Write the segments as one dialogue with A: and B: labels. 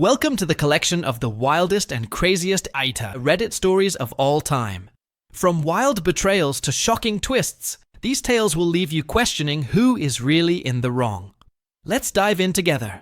A: Welcome to the collection of the wildest and craziest AITA Reddit stories of all time. From wild betrayals to shocking twists, these tales will leave you questioning who is really in the wrong. Let's dive in together.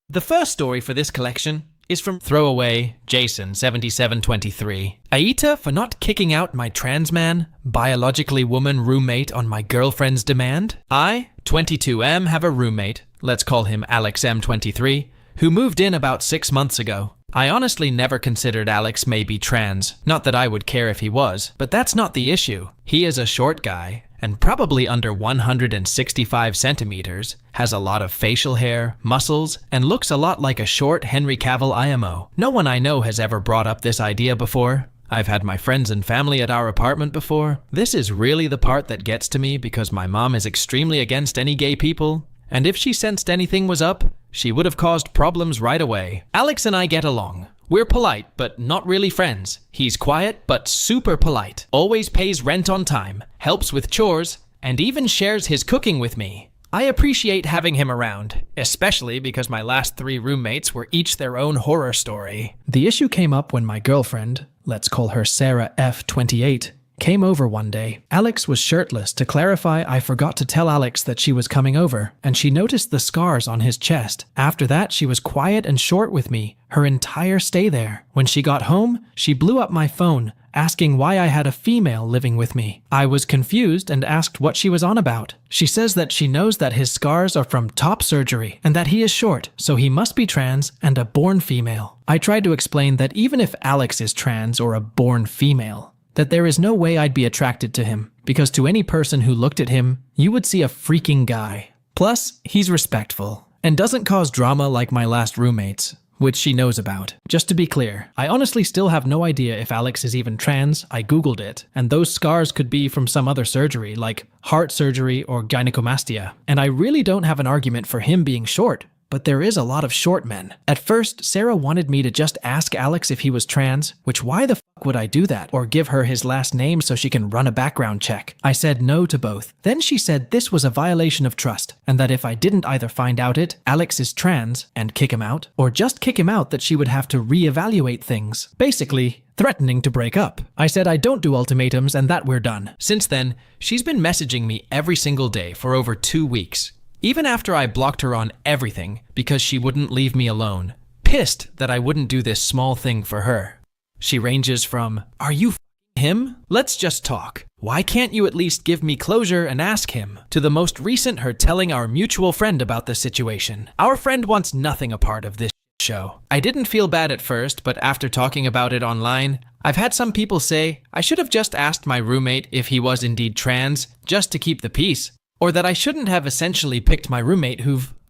A: The first story for this collection is from Throwaway Jason 7723. AITA for not kicking out my trans man, biologically woman roommate on my girlfriend's demand. I, 22M, have a roommate, let's call him Alex M23, who moved in about 6 months ago. I honestly never considered Alex may be trans, not that I would care if he was, but that's not the issue. He is a short guy, and probably under 165 centimeters, has a lot of facial hair, muscles, and looks a lot like a short Henry Cavill IMO. No one I know has ever brought up this idea before. I've had my friends and family at our apartment before. This is really the part that gets to me because my mom is extremely against any gay people, and if she sensed anything was up, she would have caused problems right away. Alex and I get along. We're polite, but not really friends. He's quiet, but super polite. Always pays rent on time, helps with chores, and even shares his cooking with me. I appreciate having him around, especially because my last 3 roommates were each their own horror story. The issue came up when my girlfriend, let's call her Sarah F28, came over one day. Alex was shirtless. To clarify, I forgot to tell Alex that she was coming over, and she noticed the scars on his chest. After that, she was quiet and short with me her entire stay there. When she got home, she blew up my phone, asking why I had a female living with me. I was confused and asked what she was on about. She says that she knows that his scars are from top surgery and that he is short, so he must be trans and a born female. I tried to explain that even if Alex is trans or a born female, that there is no way I'd be attracted to him, because to any person who looked at him, you would see a freaking guy. Plus, he's respectful, and doesn't cause drama like my last roommates, which she knows about. Just to be clear, I honestly still have no idea if Alex is even trans. I googled it, and those scars could be from some other surgery, like heart surgery or gynecomastia. And I really don't have an argument for him being short, but there is a lot of short men. At first, Sarah wanted me to just ask Alex if he was trans, which why the fuck would I do that? Or give her his last name so she can run a background check? I said no to both. Then she said this was a violation of trust, and that if I didn't either find out Alex is trans, and kick him out, or just kick him out, that she would have to reevaluate things. Basically, threatening to break up. I said I don't do ultimatums and that we're done. Since then, she's been messaging me every single day for over 2 weeks. Even after I blocked her on everything because she wouldn't leave me alone, pissed that I wouldn't do this small thing for her. She ranges from, "Are you f***ing him? Let's just talk. Why can't you at least give me closure and ask him?" to the most recent her telling our mutual friend about the situation. Our friend wants nothing a part of this show. I didn't feel bad at first, but after talking about it online, I've had some people say I should have just asked my roommate if he was indeed trans, just to keep the peace. Or that I shouldn't have essentially picked my roommate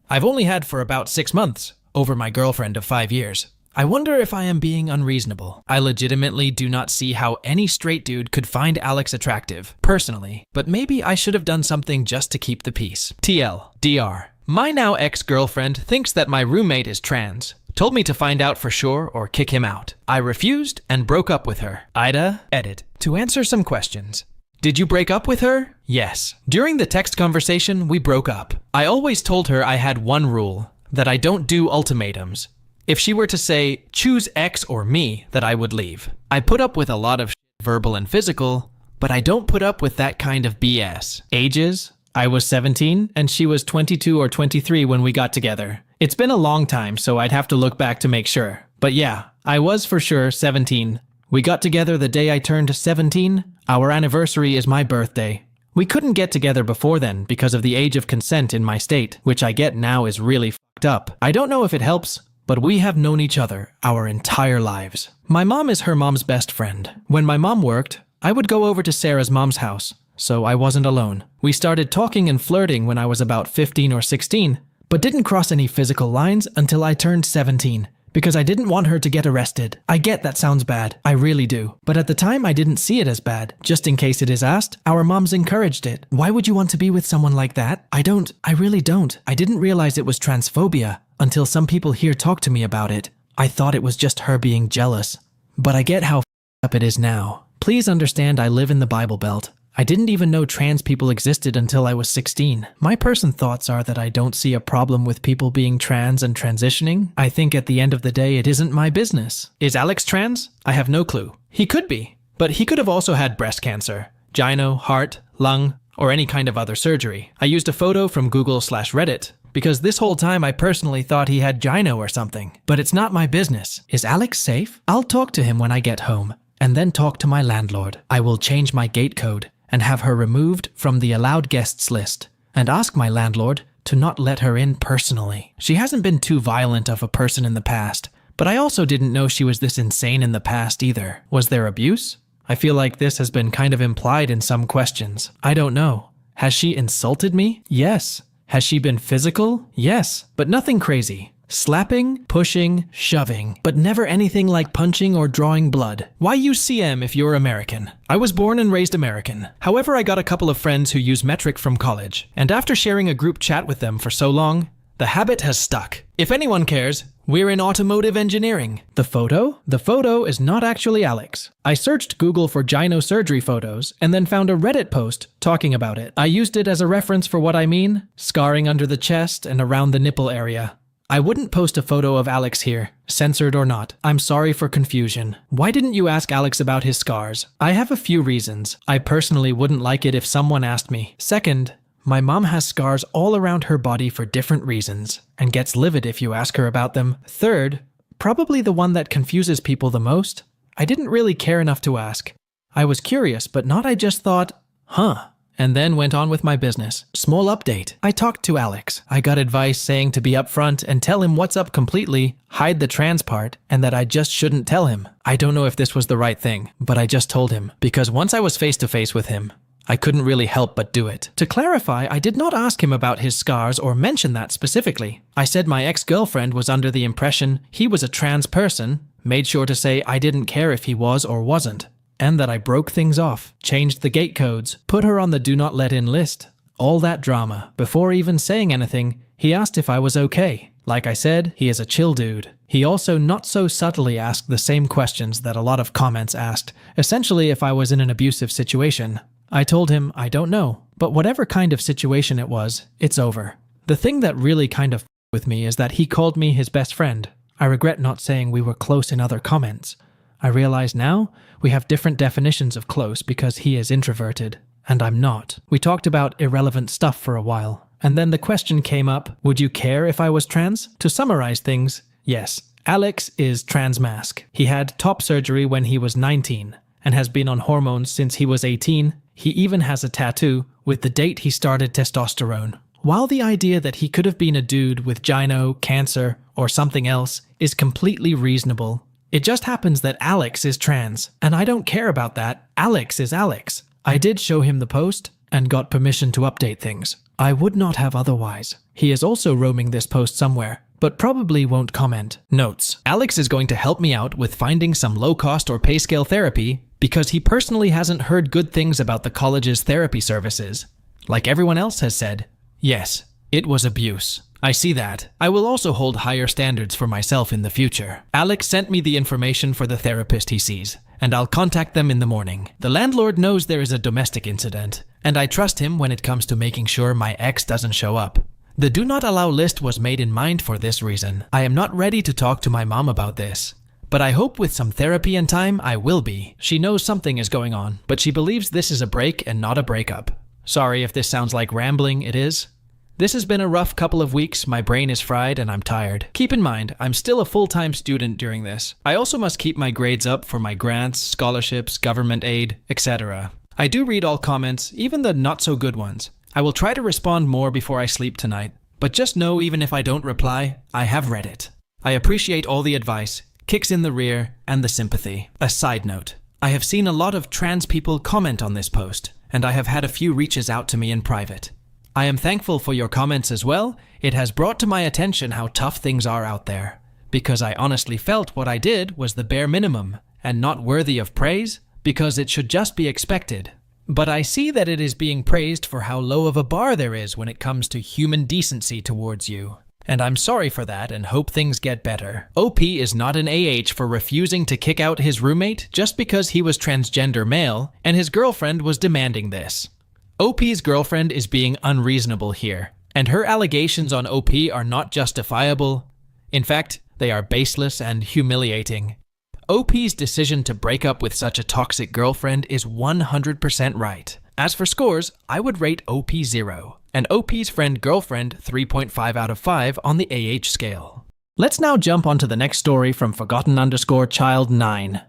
A: I've only had for about 6 months, over my girlfriend of 5 years. I wonder if I am being unreasonable. I legitimately do not see how any straight dude could find Alex attractive, personally, but maybe I should have done something just to keep the peace. TL, DR. My now ex-girlfriend thinks that my roommate is trans, told me to find out for sure or kick him out. I refused and broke up with her. AITA, edit. To answer some questions. Did you break up with her? Yes. During the text conversation, we broke up. I always told her I had one rule, that I don't do ultimatums. If she were to say, choose X or me, that I would leave. I put up with a lot of shit, verbal and physical, but I don't put up with that kind of BS. Ages? I was 17 and she was 22 or 23 when we got together. It's been a long time, so I'd have to look back to make sure. But yeah, I was for sure 17. We got together the day I turned 17. Our anniversary is my birthday. We couldn't get together before then because of the age of consent in my state, which I get now is really fucked up. I don't know if it helps, but we have known each other our entire lives. My mom is her mom's best friend. When my mom worked, I would go over to Sarah's mom's house, so I wasn't alone. We started talking and flirting when I was about 15 or 16, but didn't cross any physical lines until I turned 17. Because I didn't want her to get arrested. I get that sounds bad. I really do. But at the time, I didn't see it as bad. Just in case it is asked, our moms encouraged it. Why would you want to be with someone like that? I really don't. I didn't realize it was transphobia until some people here talked to me about it. I thought it was just her being jealous. But I get how up it is now. Please understand I live in the Bible Belt. I didn't even know trans people existed until I was 16. My personal thoughts are that I don't see a problem with people being trans and transitioning. I think at the end of the day, it isn't my business. Is Alex trans? I have no clue. He could be, but he could have also had breast cancer, gyno, heart, lung, or any kind of other surgery. I used a photo from Google/Reddit because this whole time I personally thought he had gyno or something. But it's not my business. Is Alex safe? I'll talk to him when I get home, and then talk to my landlord. I will change my gate code and have her removed from the allowed guests list, and ask my landlord to not let her in personally. She hasn't been too violent of a person in the past, but I also didn't know she was this insane in the past either. Was there abuse? I feel like this has been kind of implied in some questions. I don't know. Has she insulted me? Yes. Has she been physical? Yes, but nothing crazy. Slapping, pushing, shoving, but never anything like punching or drawing blood. Why use CM if you're American? I was born and raised American. However, I got a couple of friends who use metric from college, and after sharing a group chat with them for so long, the habit has stuck. If anyone cares, we're in automotive engineering. The photo? The photo is not actually Alex. I searched Google for gyno surgery photos and then found a Reddit post talking about it. I used it as a reference for what I mean, scarring under the chest and around the nipple area. I wouldn't post a photo of Alex here, censored or not. I'm sorry for confusion. Why didn't you ask Alex about his scars? I have a few reasons. I personally wouldn't like it if someone asked me. Second, my mom has scars all around her body for different reasons, and gets livid if you ask her about them. Third, probably the one that confuses people the most, I didn't really care enough to ask. I was curious, but not I just thought, and then went on with my business. Small update. I talked to Alex. I got advice saying to be upfront and tell him what's up completely, hide the trans part, and that I just shouldn't tell him. I don't know if this was the right thing, but I just told him, because once I was face to face with him, I couldn't really help but do it. To clarify, I did not ask him about his scars or mention that specifically. I said my ex-girlfriend was under the impression he was a trans person, made sure to say I didn't care if he was or wasn't, and that I broke things off, changed the gate codes, put her on the do not let in list. All that drama. Before even saying anything, he asked if I was okay. Like I said, he is a chill dude. He also not so subtly asked the same questions that a lot of comments asked, essentially if I was in an abusive situation. I told him I don't know, but whatever kind of situation it was, it's over. The thing that really kind of with me is that he called me his best friend. I regret not saying we were close in other comments. I realize now we have different definitions of close because he is introverted and I'm not. We talked about irrelevant stuff for a while, and then the question came up, would you care if I was trans? To summarize things, yes, Alex is trans mask. He had top surgery when he was 19 and has been on hormones since he was 18. He even has a tattoo with the date he started testosterone. While the idea that he could have been a dude with gyno, cancer, or something else is completely reasonable, it just happens that Alex is trans, and I don't care about that. Alex is Alex. I did show him the post and got permission to update things. I would not have otherwise. He is also roaming this post somewhere, but probably won't comment. Notes. Alex is going to help me out with finding some low-cost or pay scale therapy because he personally hasn't heard good things about the college's therapy services. Like everyone else has said, yes, it was abuse. I see that. I will also hold higher standards for myself in the future. Alex sent me the information for the therapist he sees, and I'll contact them in the morning. The landlord knows there is a domestic incident, and I trust him when it comes to making sure my ex doesn't show up. The do not allow list was made in mind for this reason. I am not ready to talk to my mom about this, but I hope with some therapy and time I will be. She knows something is going on, but she believes this is a break and not a breakup. Sorry if this sounds like rambling, it is. This has been a rough couple of weeks, my brain is fried and I'm tired. Keep in mind, I'm still a full-time student during this. I also must keep my grades up for my grants, scholarships, government aid, etc. I do read all comments, even the not-so-good ones. I will try to respond more before I sleep tonight, but just know even if I don't reply, I have read it. I appreciate all the advice, kicks in the rear, and the sympathy. A side note, I have seen a lot of trans people comment on this post, and I have had a few reaches out to me in private. I am thankful for your comments as well. It has brought to my attention how tough things are out there, because I honestly felt what I did was the bare minimum and not worthy of praise because it should just be expected. But I see that it is being praised for how low of a bar there is when it comes to human decency towards you. And I'm sorry for that and hope things get better. OP is not an AH for refusing to kick out his roommate just because he was transgender male and his girlfriend was demanding this. OP's girlfriend is being unreasonable here, and her allegations on OP are not justifiable. In fact, they are baseless and humiliating. OP's decision to break up with such a toxic girlfriend is 100% right. As for scores, I would rate OP 0, and OP's friend-girlfriend 3.5 out of 5 on the AH scale. Let's now jump onto the next story from Forgotten_Child9.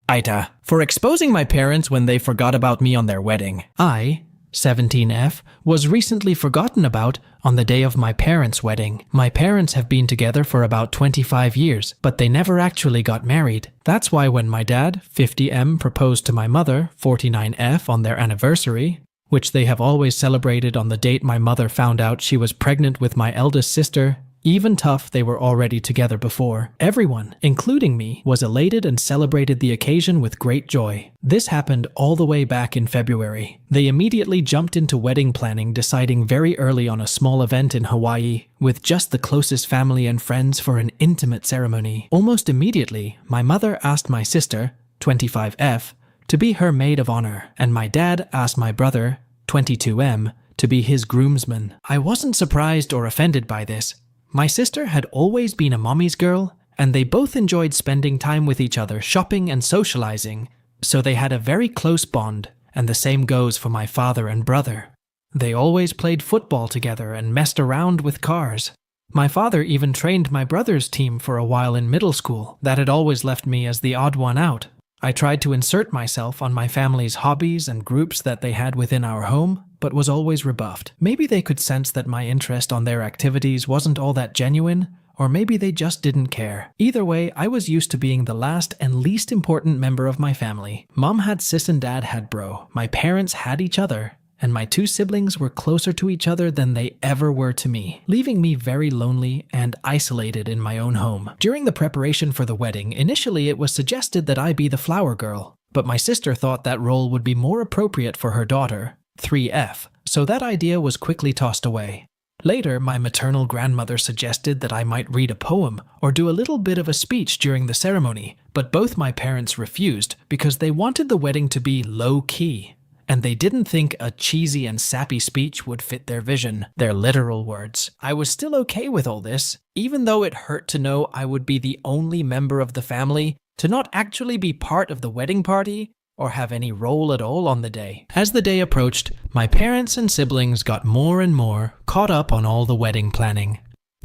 A: AITA. For exposing my parents when they forgot about me on their wedding. I, 17F, was recently forgotten about on the day of my parents' wedding. My parents have been together for about 25 years, but they never actually got married. That's why when my dad, 50M, proposed to my mother, 49F, on their anniversary, which they have always celebrated on the date my mother found out she was pregnant with my eldest sister, even tough they were already together before. Everyone, including me, was elated and celebrated the occasion with great joy. This happened all the way back in February. They immediately jumped into wedding planning, deciding very early on a small event in Hawaii with just the closest family and friends for an intimate ceremony. Almost immediately, my mother asked my sister, 25F, to be her maid of honor, and my dad asked my brother, 22M, to be his groomsman. I wasn't surprised or offended by this. My sister had always been a mommy's girl, and they both enjoyed spending time with each other, shopping and socializing, so they had a very close bond, and the same goes for my father and brother. They always played football together and messed around with cars. My father even trained my brother's team for a while in middle school. That had always left me as the odd one out. I tried to insert myself on my family's hobbies and groups that they had within our home, but was always rebuffed. Maybe they could sense that my interest on their activities wasn't all that genuine, or maybe they just didn't care. Either way, I was used to being the last and least important member of my family. Mom had sis and dad had bro. My parents had each other, and my two siblings were closer to each other than they ever were to me, leaving me very lonely and isolated in my own home. During the preparation for the wedding, initially it was suggested that I be the flower girl, but my sister thought that role would be more appropriate for her daughter, 3F, so that idea was quickly tossed away. Later, my maternal grandmother suggested that I might read a poem or do a little bit of a speech during the ceremony, but both my parents refused because they wanted the wedding to be low-key, and they didn't think a cheesy and sappy speech would fit their vision, their literal words. I was still okay with all this, even though it hurt to know I would be the only member of the family to not actually be part of the wedding party or have any role at all on the day. As the day approached, my parents and siblings got more and more caught up on all the wedding planning.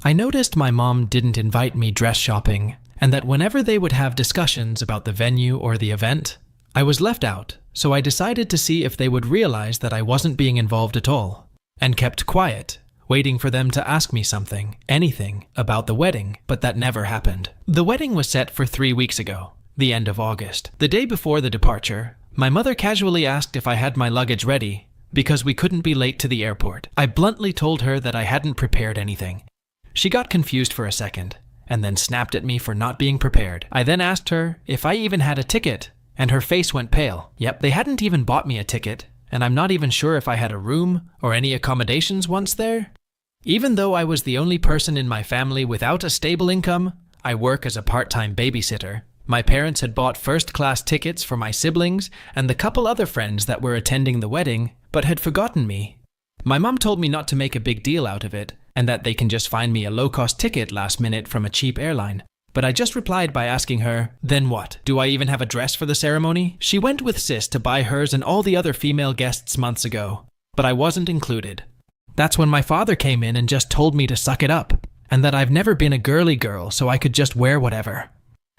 A: I noticed my mom didn't invite me dress shopping, and that whenever they would have discussions about the venue or the event, I was left out, so I decided to see if they would realize that I wasn't being involved at all, and kept quiet, waiting for them to ask me something, anything, about the wedding, but that never happened. The wedding was set for 3 weeks ago, the end of August. The day before the departure, my mother casually asked if I had my luggage ready, because we couldn't be late to the airport. I bluntly told her that I hadn't prepared anything. She got confused for a second, and then snapped at me for not being prepared. I then asked her if I even had a ticket, and her face went pale. Yep, they hadn't even bought me a ticket, and I'm not even sure if I had a room or any accommodations once there. Even though I was the only person in my family without a stable income, I work as a part-time babysitter. My parents had bought first-class tickets for my siblings and the couple other friends that were attending the wedding, but had forgotten me. My mom told me not to make a big deal out of it, and that they can just find me a low-cost ticket last minute from a cheap airline. But I just replied by asking her, then what? Do I even have a dress for the ceremony? She went with sis to buy hers and all the other female guests months ago, but I wasn't included. That's when my father came in and just told me to suck it up, and that I've never been a girly girl, so I could just wear whatever.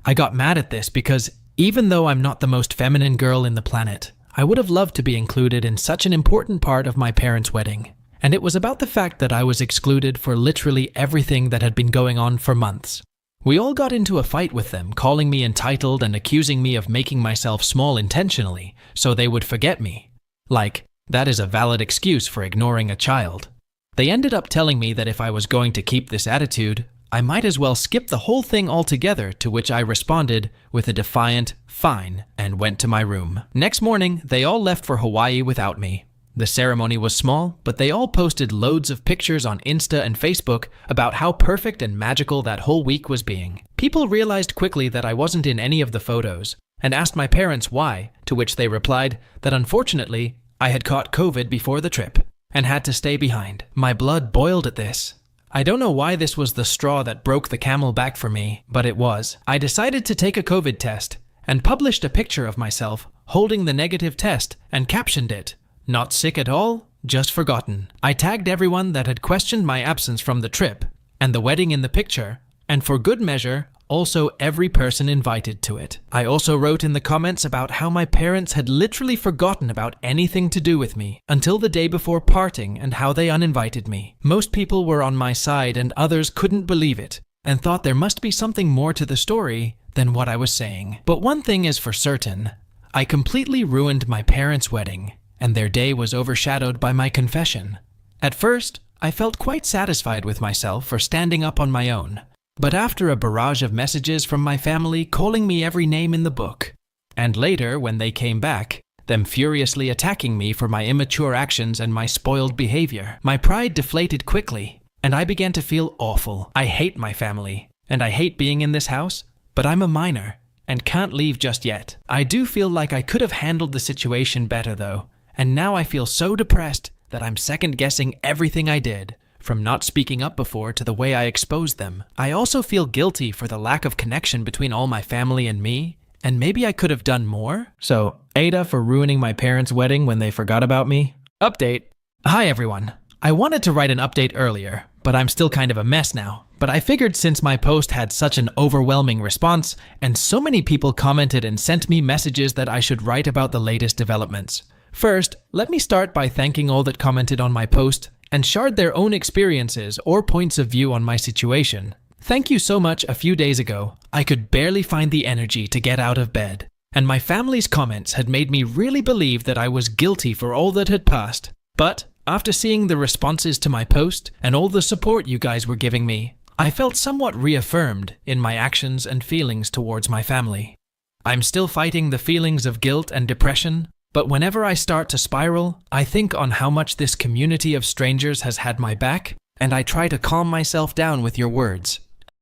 A: I got mad at this because, even though I'm not the most feminine girl in the planet, I would have loved to be included in such an important part of my parents' wedding. And it was about the fact that I was excluded for literally everything that had been going on for months. We all got into a fight with them, calling me entitled and accusing me of making myself small intentionally, so they would forget me. Like, that is a valid excuse for ignoring a child. They ended up telling me that if I was going to keep this attitude, I might as well skip the whole thing altogether, to which I responded with a defiant, fine, and went to my room. Next morning, they all left for Hawaii without me. The ceremony was small, but they all posted loads of pictures on Insta and Facebook about how perfect and magical that whole week was being. People realized quickly that I wasn't in any of the photos and asked my parents why, to which they replied that unfortunately, I had caught COVID before the trip and had to stay behind. My blood boiled at this. I don't know why this was the straw that broke the camel back for me, but it was. I decided to take a COVID test and published a picture of myself holding the negative test and captioned it, "Not sick at all, just forgotten." I tagged everyone that had questioned my absence from the trip and the wedding in the picture, and for good measure, also every person invited to it. I also wrote in the comments about how my parents had literally forgotten about anything to do with me until the day before parting and how they uninvited me. Most people were on my side and others couldn't believe it and thought there must be something more to the story than what I was saying. But one thing is for certain, I completely ruined my parents' wedding, and their day was overshadowed by my confession. At first, I felt quite satisfied with myself for standing up on my own. But after a barrage of messages from my family calling me every name in the book, and later, when they came back, them furiously attacking me for my immature actions and my spoiled behavior, my pride deflated quickly, and I began to feel awful. I hate my family, and I hate being in this house, but I'm a minor and can't leave just yet. I do feel like I could have handled the situation better though, and now I feel so depressed that I'm second-guessing everything I did, from not speaking up before to the way I exposed them. I also feel guilty for the lack of connection between all my family and me, and maybe I could have done more. So, AITA for ruining my parents' wedding when they forgot about me. Update. Hi everyone. I wanted to write an update earlier, but I'm still kind of a mess now. But I figured since my post had such an overwhelming response, and so many people commented and sent me messages that I should write about the latest developments. First, let me start by thanking all that commented on my post and shared their own experiences or points of view on my situation. Thank you so much. A few days ago, I could barely find the energy to get out of bed, and my family's comments had made me really believe that I was guilty for all that had passed. But after seeing the responses to my post and all the support you guys were giving me, I felt somewhat reaffirmed in my actions and feelings towards my family. I'm still fighting the feelings of guilt and depression, but whenever I start to spiral, I think on how much this community of strangers has had my back, and I try to calm myself down with your words.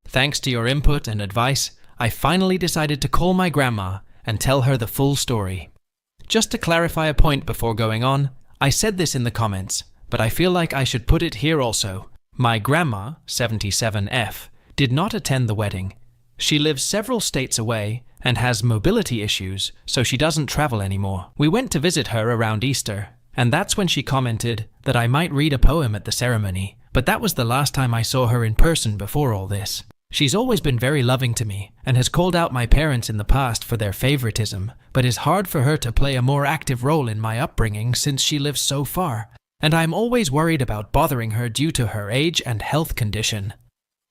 A: Thanks to your input and advice, I finally decided to call my grandma and tell her the full story. Just to clarify a point before going on, I said this in the comments, but I feel like I should put it here also. My grandma, 77F, did not attend the wedding. She lives several states away and has mobility issues, so she doesn't travel anymore. We went to visit her around Easter, and that's when she commented that I might read a poem at the ceremony, but that was the last time I saw her in person before all this. She's always been very loving to me and has called out my parents in the past for their favoritism, but it's hard for her to play a more active role in my upbringing since she lives so far, and I'm always worried about bothering her due to her age and health condition.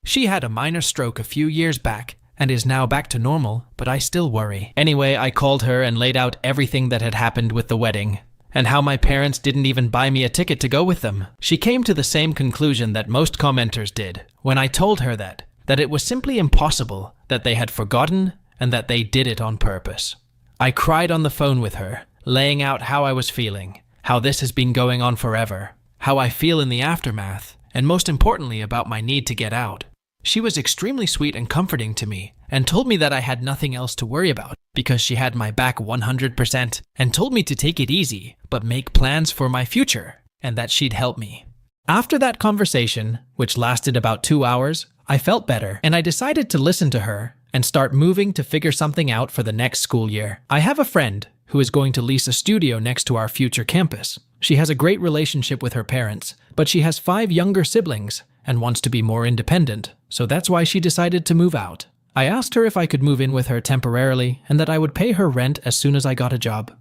A: She had a minor stroke a few years back and is now back to normal, but I still worry. Anyway, I called her and laid out everything that had happened with the wedding, and how my parents didn't even buy me a ticket to go with them. She came to the same conclusion that most commenters did when I told her that it was simply impossible, that they had forgotten, and that they did it on purpose. I cried on the phone with her, laying out how I was feeling, how this has been going on forever, how I feel in the aftermath, and most importantly about my need to get out. She was extremely sweet and comforting to me, and told me that I had nothing else to worry about because she had my back 100%, and told me to take it easy, but make plans for my future, and that she'd help me. After that conversation, which lasted about 2 hours, I felt better, and I decided to listen to her and start moving to figure something out for the next school year. I have a friend who is going to lease a studio next to our future campus. She has a great relationship with her parents, but she has 5 younger siblings and wants to be more independent, so that's why she decided to move out. I asked her if I could move in with her temporarily and that I would pay her rent as soon as I got a job.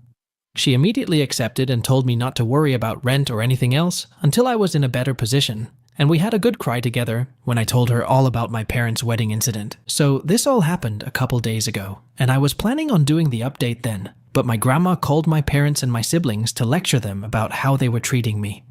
A: She immediately accepted and told me not to worry about rent or anything else until I was in a better position. And we had a good cry together when I told her all about my parents' wedding incident. So this all happened a couple days ago, and I was planning on doing the update then, but my grandma called my parents and my siblings to lecture them about how they were treating me.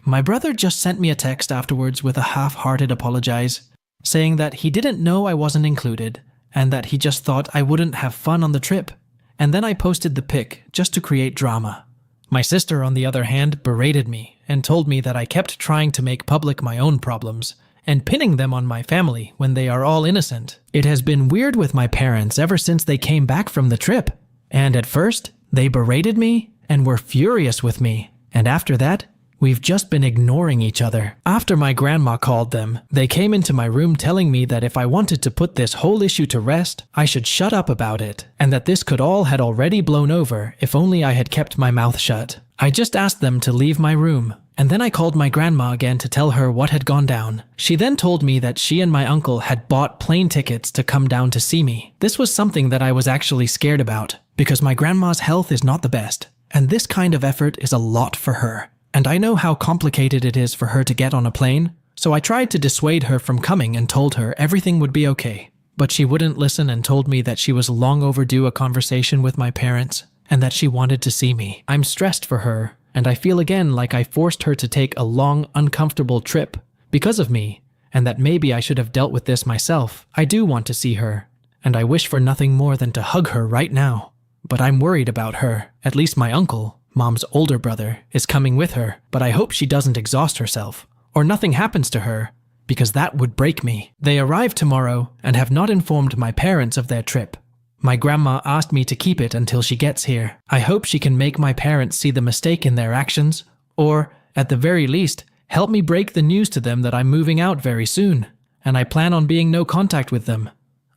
A: My brother just sent me a text afterwards with a half-hearted apologize, saying that he didn't know I wasn't included, and that he just thought I wouldn't have fun on the trip. And then I posted the pic just to create drama. My sister, on the other hand, berated me and told me that I kept trying to make public my own problems and pinning them on my family when they are all innocent. It has been weird with my parents ever since they came back from the trip. And at first, they berated me and were furious with me. And after that, we've just been ignoring each other. After my grandma called them, they came into my room telling me that if I wanted to put this whole issue to rest, I should shut up about it, and that this could all had already blown over if only I had kept my mouth shut. I just asked them to leave my room, and then I called my grandma again to tell her what had gone down. She then told me that she and my uncle had bought plane tickets to come down to see me. This was something that I was actually scared about, because my grandma's health is not the best, and this kind of effort is a lot for her. And I know how complicated it is for her to get on a plane, so I tried to dissuade her from coming and told her everything would be okay. But she wouldn't listen and told me that she was long overdue a conversation with my parents and that she wanted to see me. I'm stressed for her, and I feel again like I forced her to take a long, uncomfortable trip because of me, and that maybe I should have dealt with this myself. I do want to see her, and I wish for nothing more than to hug her right now. But I'm worried about her. At least my uncle, Mom's older brother, is coming with her, but I hope she doesn't exhaust herself, or nothing happens to her, because that would break me. They arrive tomorrow and have not informed my parents of their trip. My grandma asked me to keep it until she gets here. I hope she can make my parents see the mistake in their actions, or, at the very least, help me break the news to them that I'm moving out very soon, and I plan on being no contact with them.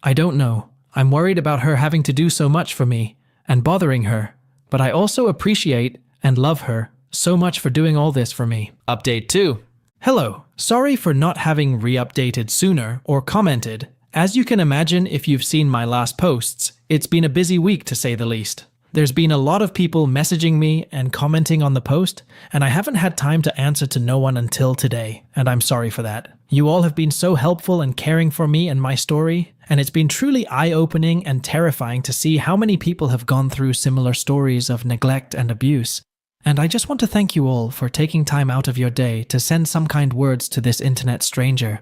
A: I don't know. I'm worried about her having to do so much for me, and bothering her. But I also appreciate and love her so much for doing all this for me. Update 2. Hello. Sorry for not having re-updated sooner or commented. As you can imagine if you've seen my last posts, it's been a busy week to say the least. There's been a lot of people messaging me and commenting on the post, and I haven't had time to answer to no one until today, and I'm sorry for that. You all have been so helpful and caring for me and my story, and it's been truly eye-opening and terrifying to see how many people have gone through similar stories of neglect and abuse. And I just want to thank you all for taking time out of your day to send some kind words to this internet stranger.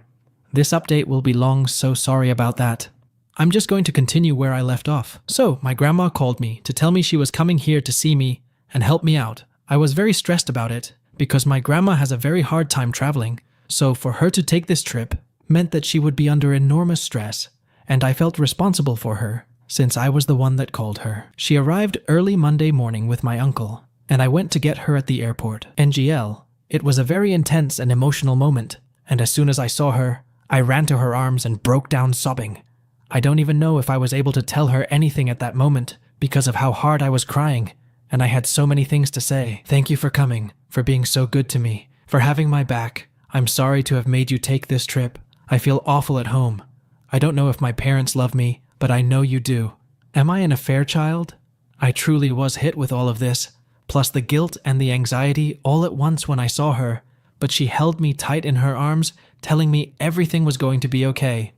A: This update will be long, so sorry about that. I'm just going to continue where I left off. So, my grandma called me to tell me she was coming here to see me and help me out. I was very stressed about it because my grandma has a very hard time traveling, so for her to take this trip meant that she would be under enormous stress, and I felt responsible for her since I was the one that called her. She arrived early Monday morning with my uncle, and I went to get her at the airport. NGL. It was a very intense and emotional moment, and as soon as I saw her, I ran to her arms and broke down sobbing. I don't even know if I was able to tell her anything at that moment because of how hard I was crying, and I had so many things to say. Thank you for coming, for being so good to me, for having my back. I'm sorry to have made you take this trip. I feel awful at home. I don't know if my parents love me, but I know you do. Am I an affair child? I truly was hit with all of this, plus the guilt and the anxiety all at once when I saw her, but she held me tight in her arms, telling me everything was going to be okay.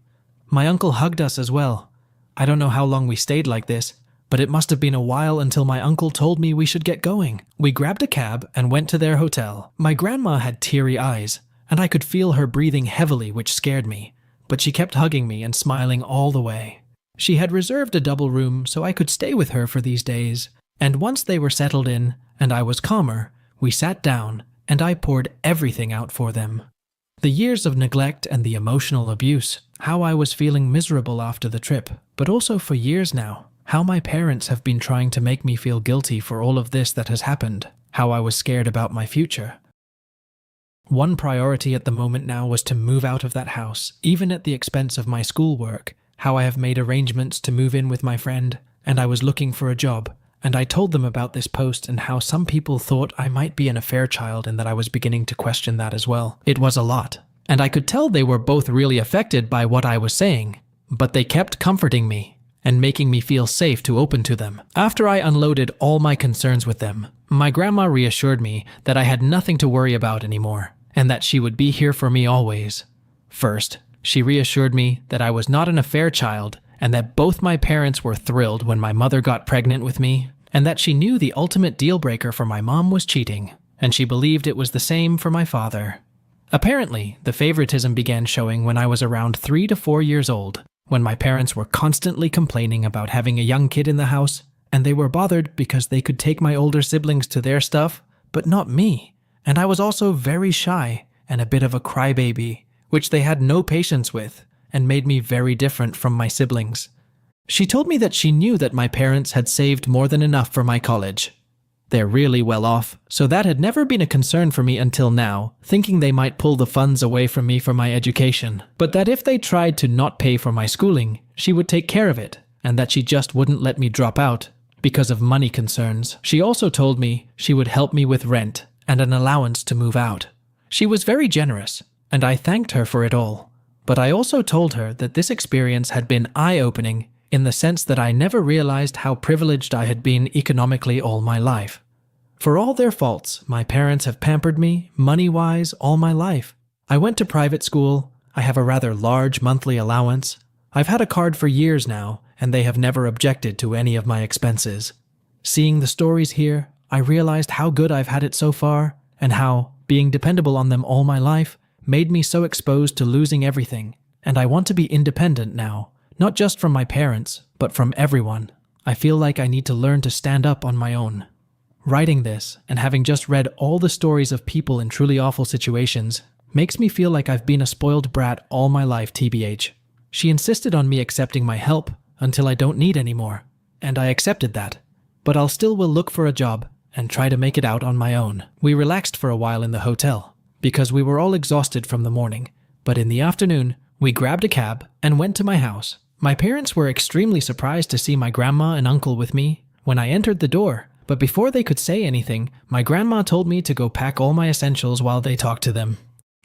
A: My uncle hugged us as well. I don't know how long we stayed like this, but it must have been a while until my uncle told me we should get going. We grabbed a cab and went to their hotel. My grandma had teary eyes, and I could feel her breathing heavily, which scared me, but she kept hugging me and smiling all the way. She had reserved a double room so I could stay with her for these days, and once they were settled in and I was calmer, we sat down and I poured everything out for them. The years of neglect and the emotional abuse, how I was feeling miserable after the trip, but also for years now, how my parents have been trying to make me feel guilty for all of this that has happened, how I was scared about my future. One priority at the moment now was to move out of that house, even at the expense of my schoolwork, how I have made arrangements to move in with my friend, and I was looking for a job, and I told them about this post and how some people thought I might be an affair child and that I was beginning to question that as well. It was a lot, and I could tell they were both really affected by what I was saying, but they kept comforting me and making me feel safe to open to them. After I unloaded all my concerns with them, my grandma reassured me that I had nothing to worry about anymore, and that she would be here for me always. First, she reassured me that I was not an affair child and that both my parents were thrilled when my mother got pregnant with me, and that she knew the ultimate deal breaker for my mom was cheating, and she believed it was the same for my father. Apparently, the favoritism began showing when I was around 3 to 4 years old, when my parents were constantly complaining about having a young kid in the house, and they were bothered because they could take my older siblings to their stuff, but not me. And I was also very shy and a bit of a crybaby, which they had no patience with and made me very different from my siblings. She told me that she knew that my parents had saved more than enough for my college. They're really well off, so that had never been a concern for me until now, thinking they might pull the funds away from me for my education. But that if they tried to not pay for my schooling, she would take care of it, and that she just wouldn't let me drop out because of money concerns. She also told me she would help me with rent and an allowance to move out. She was very generous, and I thanked her for it all. But I also told her that this experience had been eye-opening in the sense that I never realized how privileged I had been economically all my life. For all their faults, my parents have pampered me, money-wise, all my life. I went to private school, I have a rather large monthly allowance. I've had a card for years now, and they have never objected to any of my expenses. Seeing the stories here, I realized how good I've had it so far, and how, being dependable on them all my life, made me so exposed to losing everything. And I want to be independent now, not just from my parents, but from everyone. I feel like I need to learn to stand up on my own. Writing this, and having just read all the stories of people in truly awful situations, makes me feel like I've been a spoiled brat all my life, TBH. She insisted on me accepting my help until I don't need any more, and I accepted that. But I'll still will look for a job and try to make it out on my own. We relaxed for a while in the hotel, because we were all exhausted from the morning, but in the afternoon, we grabbed a cab and went to my house. My parents were extremely surprised to see my grandma and uncle with me when I entered the door, but before they could say anything, my grandma told me to go pack all my essentials while they talked to them.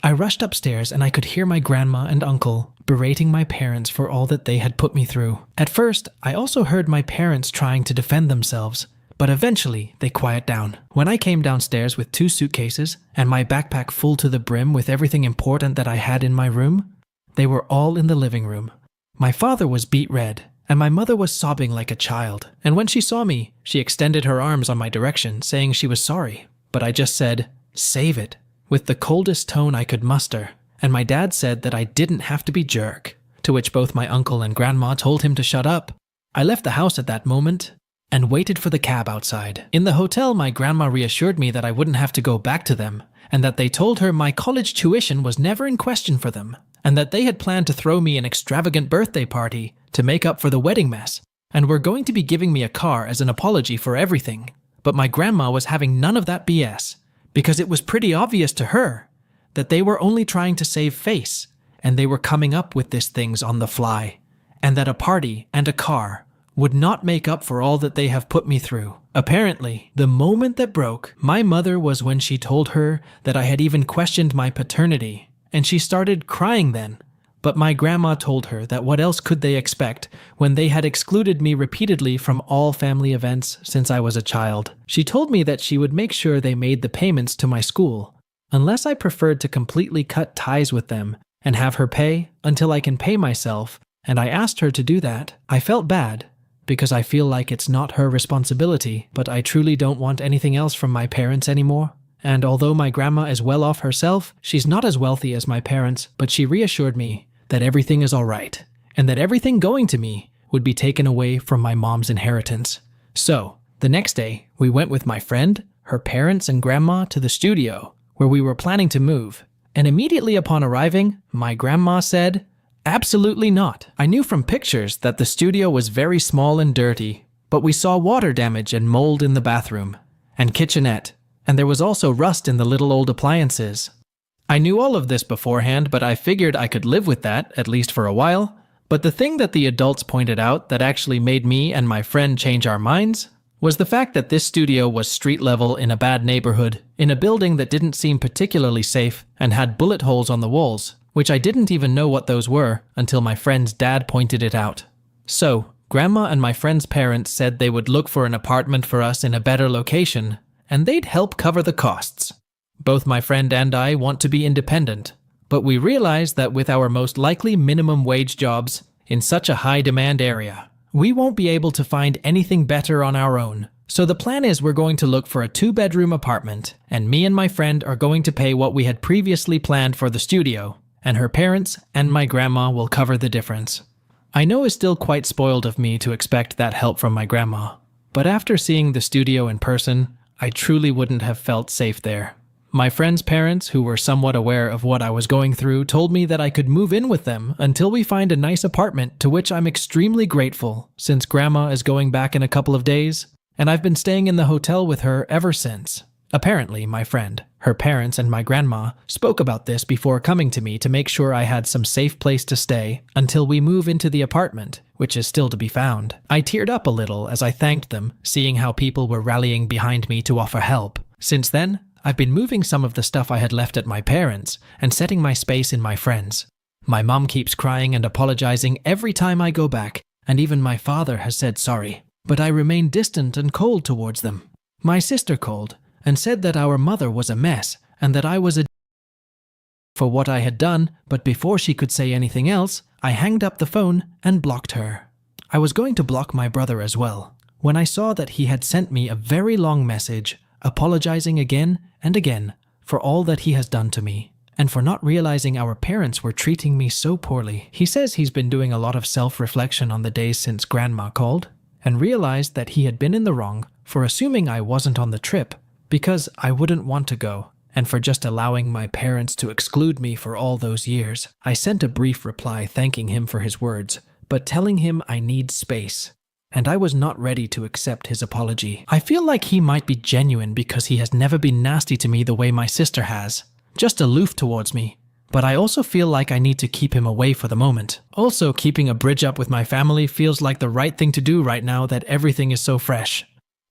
A: I rushed upstairs and I could hear my grandma and uncle berating my parents for all that they had put me through. At first, I also heard my parents trying to defend themselves, but eventually they quiet down. When I came downstairs with 2 suitcases and my backpack full to the brim with everything important that I had in my room, they were all in the living room. My father was beet red, and my mother was sobbing like a child. And when she saw me, she extended her arms on my direction, saying she was sorry. But I just said, "Save it," with the coldest tone I could muster. And my dad said that I didn't have to be jerk, to which both my uncle and grandma told him to shut up. I left the house at that moment and waited for the cab outside. In the hotel, my grandma reassured me that I wouldn't have to go back to them, and that they told her my college tuition was never in question for them, and that they had planned to throw me an extravagant birthday party to make up for the wedding mess, and were going to be giving me a car as an apology for everything. But my grandma was having none of that BS, because it was pretty obvious to her that they were only trying to save face, and they were coming up with these things on the fly, and that a party and a car would not make up for all that they have put me through. Apparently, the moment that broke my mother was when she told her that I had even questioned my paternity, and she started crying then. But my grandma told her that what else could they expect when they had excluded me repeatedly from all family events since I was a child. She told me that she would make sure they made the payments to my school, unless I preferred to completely cut ties with them and have her pay until I can pay myself, and I asked her to do that. I felt bad, because I feel like it's not her responsibility, but I truly don't want anything else from my parents anymore. And although my grandma is well off herself, she's not as wealthy as my parents, but she reassured me that everything is all right, and that everything going to me would be taken away from my mom's inheritance. So, the next day, we went with my friend, her parents, and grandma to the studio, where we were planning to move. And immediately upon arriving, my grandma said, "Absolutely not." I knew from pictures that the studio was very small and dirty, but we saw water damage and mold in the bathroom and kitchenette, and there was also rust in the little old appliances. I knew all of this beforehand, but I figured I could live with that, at least for a while. But the thing that the adults pointed out that actually made me and my friend change our minds was the fact that this studio was street level in a bad neighborhood, in a building that didn't seem particularly safe and had bullet holes on the walls, which I didn't even know what those were until my friend's dad pointed it out. So, Grandma and my friend's parents said they would look for an apartment for us in a better location, and they'd help cover the costs. Both my friend and I want to be independent, but we realize that with our most likely minimum wage jobs in such a high demand area, we won't be able to find anything better on our own. So the plan is we're going to look for a 2-bedroom apartment, and me and my friend are going to pay what we had previously planned for the studio, and her parents and my grandma will cover the difference. I know it's still quite spoiled of me to expect that help from my grandma, But after seeing the studio in person, I truly wouldn't have felt safe there. My friend's parents, who were somewhat aware of what I was going through, told me that I could move in with them until we find a nice apartment, to which I'm extremely grateful, since Grandma is going back in a couple of days, and I've been staying in the hotel with her ever since. Apparently, my friend, her parents, and my grandma spoke about this before coming to me to make sure I had some safe place to stay until we move into the apartment, which is still to be found. I teared up a little as I thanked them, seeing how people were rallying behind me to offer help. Since then, I've been moving some of the stuff I had left at my parents' and setting my space in my friend's. My mom keeps crying and apologizing every time I go back, and even my father has said sorry. But I remain distant and cold towards them. My sister called and said that our mother was a mess and that I was a for what I had done, but before she could say anything else, I hanged up the phone and blocked her. I was going to block my brother as well, when I saw that he had sent me a very long message, apologizing again and again for all that he has done to me, and for not realizing our parents were treating me so poorly. He says he's been doing a lot of self-reflection on the days since Grandma called, and realized that he had been in the wrong for assuming I wasn't on the trip, because I wouldn't want to go, and for just allowing my parents to exclude me for all those years. I sent a brief reply thanking him for his words, but telling him I need space, and I was not ready to accept his apology. I feel like he might be genuine because he has never been nasty to me the way my sister has, just aloof towards me. But I also feel like I need to keep him away for the moment. Also, keeping a bridge up with my family feels like the right thing to do right now that everything is so fresh.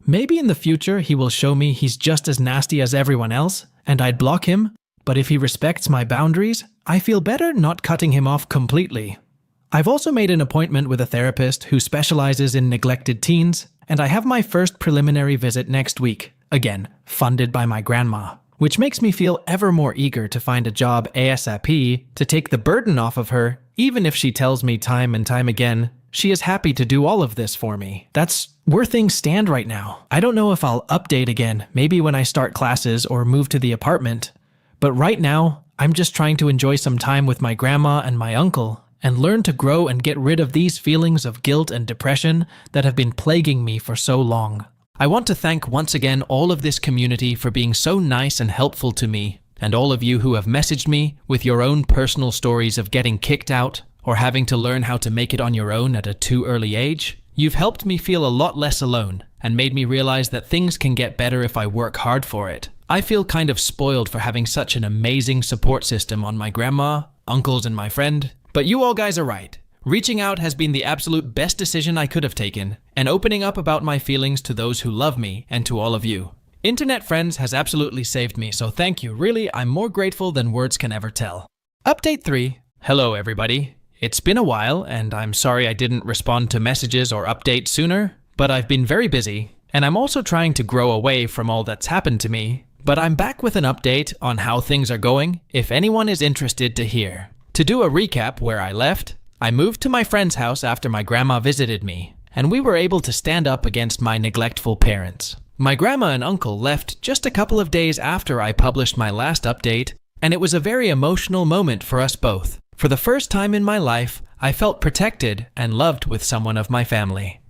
A: Maybe in the future he will show me he's just as nasty as everyone else, and I'd block him, but if he respects my boundaries, I feel better not cutting him off completely. I've also made an appointment with a therapist who specializes in neglected teens, and I have my first preliminary visit next week, again, funded by my grandma, which makes me feel ever more eager to find a job ASAP to take the burden off of her, even if she tells me time and time again she is happy to do all of this for me. That's where things stand right now. I don't know if I'll update again, maybe when I start classes or move to the apartment, but right now, I'm just trying to enjoy some time with my grandma and my uncle, and learn to grow and get rid of these feelings of guilt and depression that have been plaguing me for so long. I want to thank once again all of this community for being so nice and helpful to me, and all of you who have messaged me with your own personal stories of getting kicked out or having to learn how to make it on your own at a too early age. You've helped me feel a lot less alone and made me realize that things can get better if I work hard for it. I feel kind of spoiled for having such an amazing support system on my grandma, uncles, and my friend. But you all guys are right. Reaching out has been the absolute best decision I could have taken, and opening up about my feelings to those who love me and to all of you. Internet friends has absolutely saved me, so thank you. Really, I'm more grateful than words can ever tell. Update 3. Hello everybody. It's been a while, and I'm sorry I didn't respond to messages or updates sooner, but I've been very busy, and I'm also trying to grow away from all that's happened to me. But I'm back with an update on how things are going, if anyone is interested to hear. To do a recap where I left, I moved to my friend's house after my grandma visited me, and we were able to stand up against my neglectful parents. My grandma and uncle left just a couple of days after I published my last update, and it was a very emotional moment for us both. For the first time in my life, I felt protected and loved with someone of my family.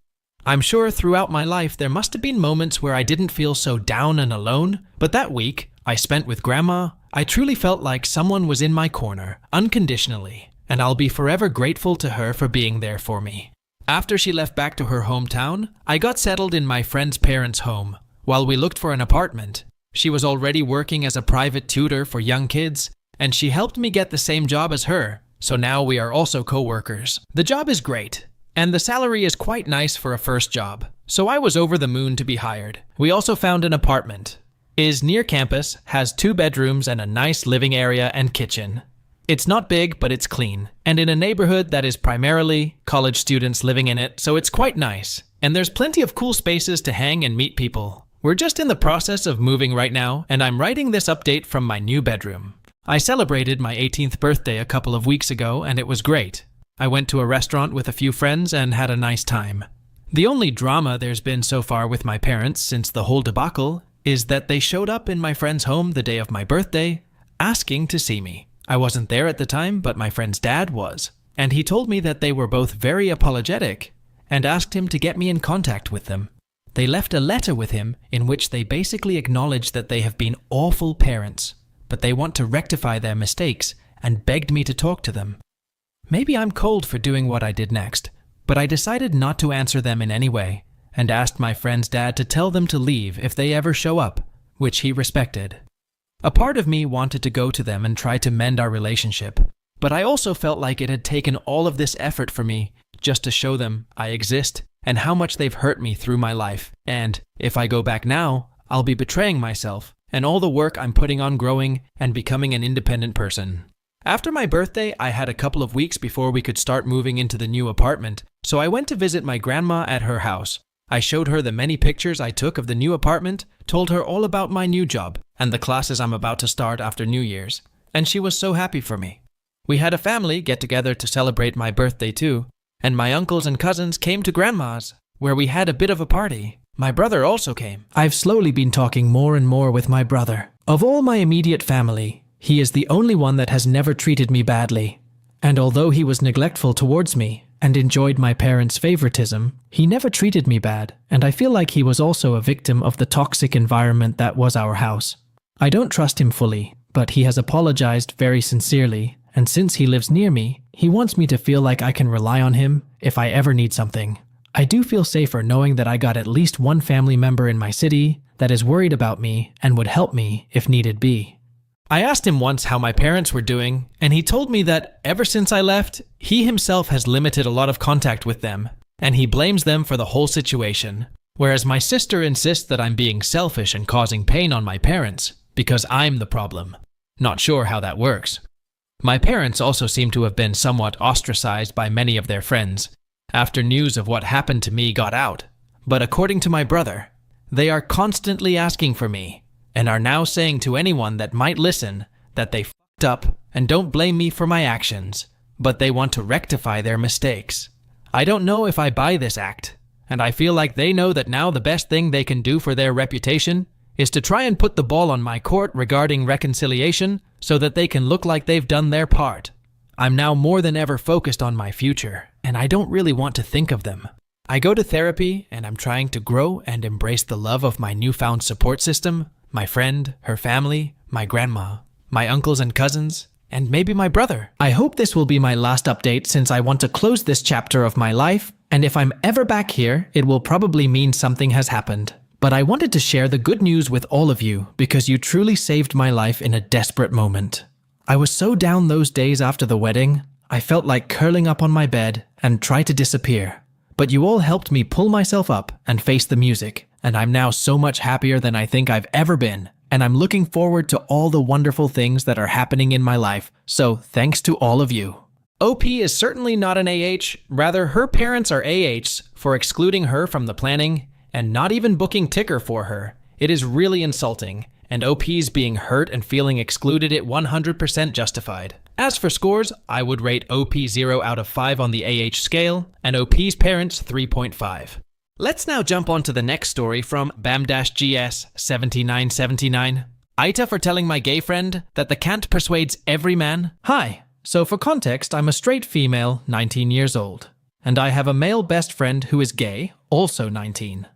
A: I'm sure throughout my life there must have been moments where I didn't feel so down and alone, but that week I spent with Grandma, I truly felt like someone was in my corner, unconditionally, and I'll be forever grateful to her for being there for me. After she left back to her hometown, I got settled in my friend's parents' home. While we looked for an apartment, she was already working as a private tutor for young kids, and she helped me get the same job as her, so now we are also co-workers. The job is great, and the salary is quite nice for a first job, so I was over the moon to be hired. We also found an apartment. It is near campus, has 2 bedrooms and a nice living area and kitchen. It's not big, but it's clean, and in a neighborhood that is primarily college students living in it, so it's quite nice. And there's plenty of cool spaces to hang and meet people. We're just in the process of moving right now, and I'm writing this update from my new bedroom. I celebrated my 18th birthday a couple of weeks ago, and it was great. I went to a restaurant with a few friends and had a nice time. The only drama there's been so far with my parents since the whole debacle is that they showed up in my friend's home the day of my birthday, asking to see me. I wasn't there at the time, but my friend's dad was, and he told me that they were both very apologetic and asked him to get me in contact with them. They left a letter with him in which they basically acknowledged that they have been awful parents, but they want to rectify their mistakes and begged me to talk to them. Maybe I'm cold for doing what I did next, but I decided not to answer them in any way and asked my friend's dad to tell them to leave if they ever show up, which he respected. A part of me wanted to go to them and try to mend our relationship, but I also felt like it had taken all of this effort for me just to show them I exist and how much they've hurt me through my life. And if I go back now, I'll be betraying myself and all the work I'm putting on growing and becoming an independent person. After my birthday, I had a couple of weeks before we could start moving into the new apartment, so I went to visit my grandma at her house. I showed her the many pictures I took of the new apartment, told her all about my new job and the classes I'm about to start after New Year's, and she was so happy for me. We had a family get together to celebrate my birthday too, and my uncles and cousins came to grandma's, where we had a bit of a party. My brother also came. I've slowly been talking more and more with my brother. Of all my immediate family, he is the only one that has never treated me badly. And although he was neglectful towards me and enjoyed my parents' favoritism, he never treated me bad, and I feel like he was also a victim of the toxic environment that was our house. I don't trust him fully, but he has apologized very sincerely, and since he lives near me, he wants me to feel like I can rely on him if I ever need something. I do feel safer knowing that I got at least one family member in my city that is worried about me and would help me if needed be. I asked him once how my parents were doing, and he told me that ever since I left, he himself has limited a lot of contact with them, and he blames them for the whole situation, whereas my sister insists that I'm being selfish and causing pain on my parents because I'm the problem. Not sure how that works. My parents also seem to have been somewhat ostracized by many of their friends after news of what happened to me got out, but according to my brother, they are constantly asking for me and are now saying to anyone that might listen that they fucked up and don't blame me for my actions, but they want to rectify their mistakes. I don't know if I buy this act, and I feel like they know that now the best thing they can do for their reputation is to try and put the ball on my court regarding reconciliation so that they can look like they've done their part. I'm now more than ever focused on my future, and I don't really want to think of them. I go to therapy, and I'm trying to grow and embrace the love of my newfound support system, my friend, her family, my grandma, my uncles and cousins, and maybe my brother. I hope this will be my last update since I want to close this chapter of my life, and if I'm ever back here, it will probably mean something has happened. But I wanted to share the good news with all of you because you truly saved my life in a desperate moment. I was so down those days after the wedding, I felt like curling up on my bed and try to disappear. But you all helped me pull myself up and face the music, and I'm now so much happier than I think I've ever been, and I'm looking forward to all the wonderful things that are happening in my life, so thanks to all of you. OP is certainly not an AH, rather her parents are AHs for excluding her from the planning and not even booking ticker for her. It is really insulting, and OP's being hurt and feeling excluded it 100% justified. As for scores, I would rate OP 0 out of 5 on the AH scale, and OP's parents 3.5. Let's now jump on to the next story from Bam-GS7979. AITA for telling my gay friend that the cant persuades every man. Hi, so for context, I'm a straight female, 19 years old, and I have a male best friend who is gay, also 19.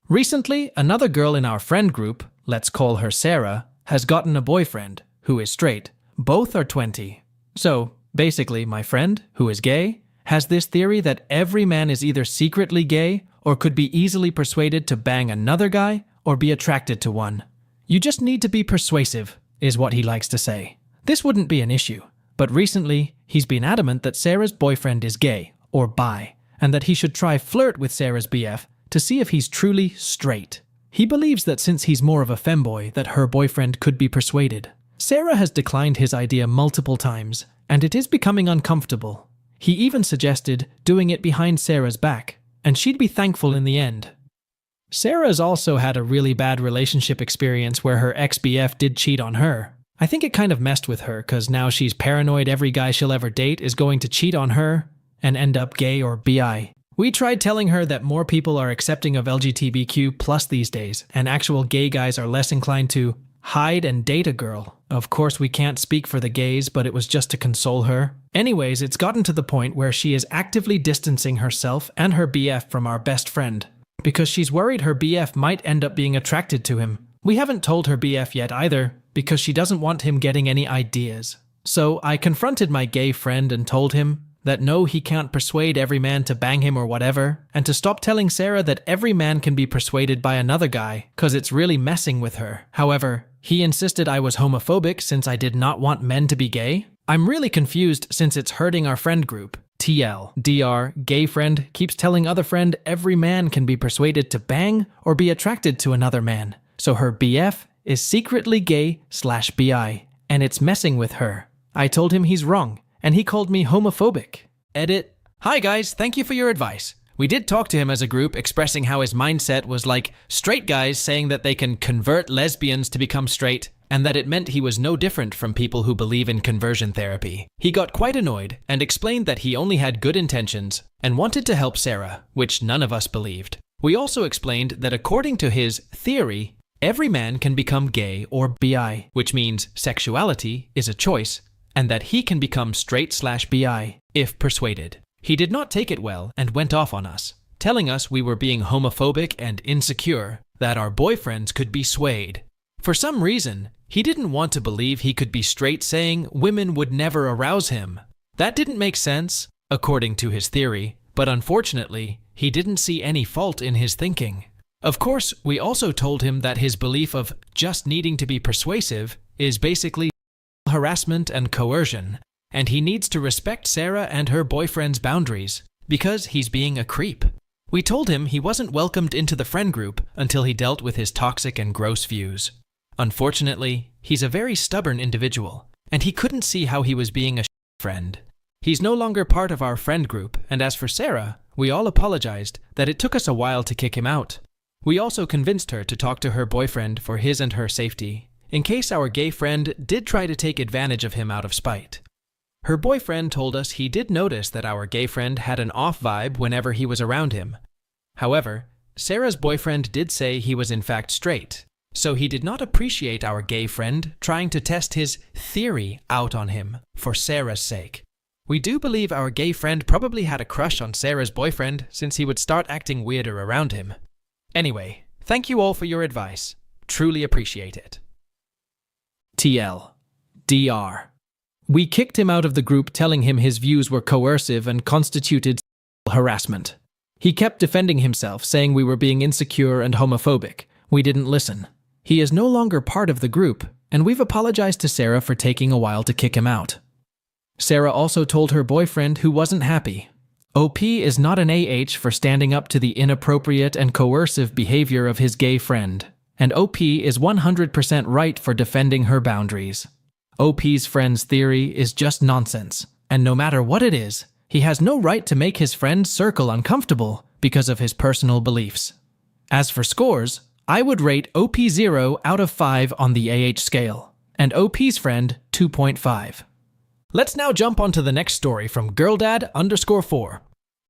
A: Recently, another girl in our friend group, let's call her Sarah, has gotten a boyfriend who is straight. Both are 20. So, basically, my friend, who is gay, has this theory that every man is either secretly gay or could be easily persuaded to bang another guy or be attracted to one. You just need to be persuasive, is what he likes to say. This wouldn't be an issue, but recently, he's been adamant that Sarah's boyfriend is gay, or bi, and that he should try flirt with Sarah's BF to see if he's truly straight. He believes that since he's more of a femboy, that her boyfriend could be persuaded. Sarah has declined his idea multiple times, and it is becoming uncomfortable. He even suggested doing it behind Sarah's back, and she'd be thankful in the end. Sarah's also had a really bad relationship experience where her ex-BF did cheat on her. I think it kind of messed with her, cause now she's paranoid every guy she'll ever date is going to cheat on her and end up gay or bi. We tried telling her that more people are accepting of LGBTQ+ these days, and actual gay guys are less inclined to hide and date a girl. Of course, we can't speak for the gays, but it was just to console her. Anyways, it's gotten to the point where she is actively distancing herself and her BF from our best friend. because she's worried her BF might end up being attracted to him. We haven't told her BF yet either, because she doesn't want him getting any ideas. So I confronted my gay friend and told him that no, he can't persuade every man to bang him or whatever, and to stop telling Sarah that every man can be persuaded by another guy, cause it's really messing with her. However, he insisted I was homophobic since I did not want men to be gay. I'm really confused since it's hurting our friend group. TL. DR. Gay friend keeps telling other friend every man can be persuaded to bang or be attracted to another man. So her BF is secretly gay/bi, and it's messing with her. I told him he's wrong, and he called me homophobic. Edit. Hi guys, thank you for your advice. We did talk to him as a group, expressing how his mindset was like straight guys saying that they can convert lesbians to become straight, and that it meant he was no different from people who believe in conversion therapy. He got quite annoyed and explained that he only had good intentions and wanted to help Sarah, which none of us believed. We also explained that according to his theory, every man can become gay or bi, which means sexuality is a choice, and that he can become straight/bi if persuaded. He did not take it well and went off on us, telling us we were being homophobic and insecure, that our boyfriends could be swayed. For some reason, he didn't want to believe he could be straight, saying women would never arouse him. That didn't make sense, according to his theory, but unfortunately, he didn't see any fault in his thinking. Of course, we also told him that his belief of just needing to be persuasive is basically harassment and coercion, and he needs to respect Sarah and her boyfriend's boundaries, because he's being a creep. We told him he wasn't welcomed into the friend group until he dealt with his toxic and gross views. Unfortunately, he's a very stubborn individual, and he couldn't see how he was being a friend. He's no longer part of our friend group, and as for Sarah, we all apologized that it took us a while to kick him out. We also convinced her to talk to her boyfriend for his and her safety, in case our gay friend did try to take advantage of him out of spite. Her boyfriend told us he did notice that our gay friend had an off vibe whenever he was around him. However, Sarah's boyfriend did say he was in fact straight, so he did not appreciate our gay friend trying to test his theory out on him for Sarah's sake. We do believe our gay friend probably had a crush on Sarah's boyfriend since he would start acting weirder around him. Anyway, thank you all for your advice. Truly appreciate it. TL. DR. We kicked him out of the group, telling him his views were coercive and constituted harassment. He kept defending himself, saying we were being insecure and homophobic. We didn't listen. He is no longer part of the group, and we've apologized to Sarah for taking a while to kick him out. Sarah also told her boyfriend, who wasn't happy. OP is not an AH for standing up to the inappropriate and coercive behavior of his gay friend, and OP is 100% right for defending her boundaries. OP's friend's theory is just nonsense, and no matter what it is, he has no right to make his friend's circle uncomfortable because of his personal beliefs. As for scores, I would rate OP 0 out of 5 on the AH scale, and OP's friend 2.5. Let's now jump onto the next story from girldad_4.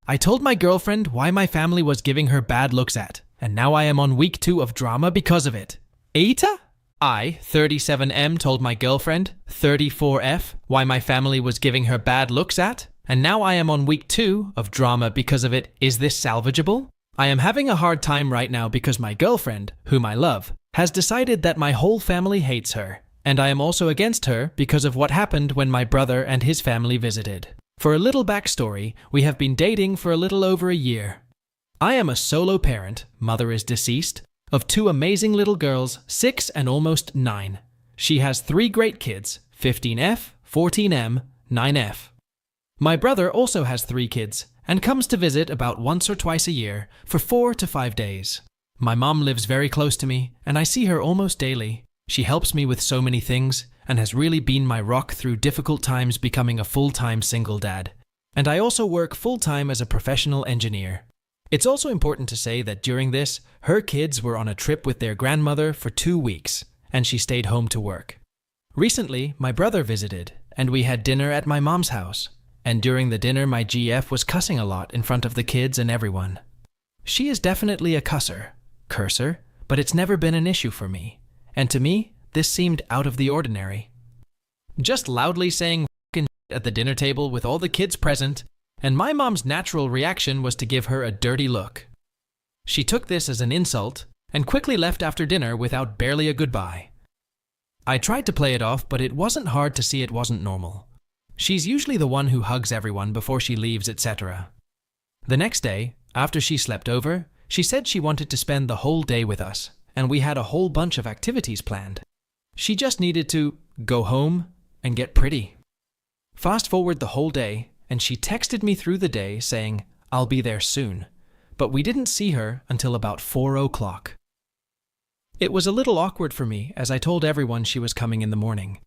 A: I told my girlfriend why my family was giving her bad looks at, and now I am on week 2 of drama because of it. AITA? I, 37M, told my girlfriend, 34F, why my family was giving her bad looks at, and now I am on week 2 of drama because of it. Is this salvageable? I am having a hard time right now because my girlfriend, whom I love, has decided that my whole family hates her, and I am also against her because of what happened when my brother and his family visited. For a little backstory, we have been dating for a little over a year. I am a solo parent, mother is deceased, of 2 amazing little girls, 6 and almost 9. She has 3 great kids, 15F, 14M, 9F. My brother also has 3 kids and comes to visit about once or twice a year for 4 to 5 days. My mom lives very close to me and I see her almost daily. She helps me with so many things and has really been my rock through difficult times becoming a full-time single dad. And I also work full-time as a professional engineer. It's also important to say that during this, her kids were on a trip with their grandmother for 2 weeks, and she stayed home to work. Recently, my brother visited, and we had dinner at my mom's house. And during the dinner, my GF was cussing a lot in front of the kids and everyone. She is definitely a cursor, but it's never been an issue for me. And to me, this seemed out of the ordinary. Just loudly saying f***ing shit at the dinner table with all the kids present, and my mom's natural reaction was to give her a dirty look. She took this as an insult and quickly left after dinner without barely a goodbye. I tried to play it off, but it wasn't hard to see it wasn't normal. She's usually the one who hugs everyone before she leaves, etc. The next day, after she slept over, she said she wanted to spend the whole day with us, and we had a whole bunch of activities planned. She just needed to go home and get pretty. Fast forward the whole day, and she texted me through the day saying, "I'll be there soon," but we didn't see her until about 4 o'clock. It was a little awkward for me as I told everyone she was coming in the morning.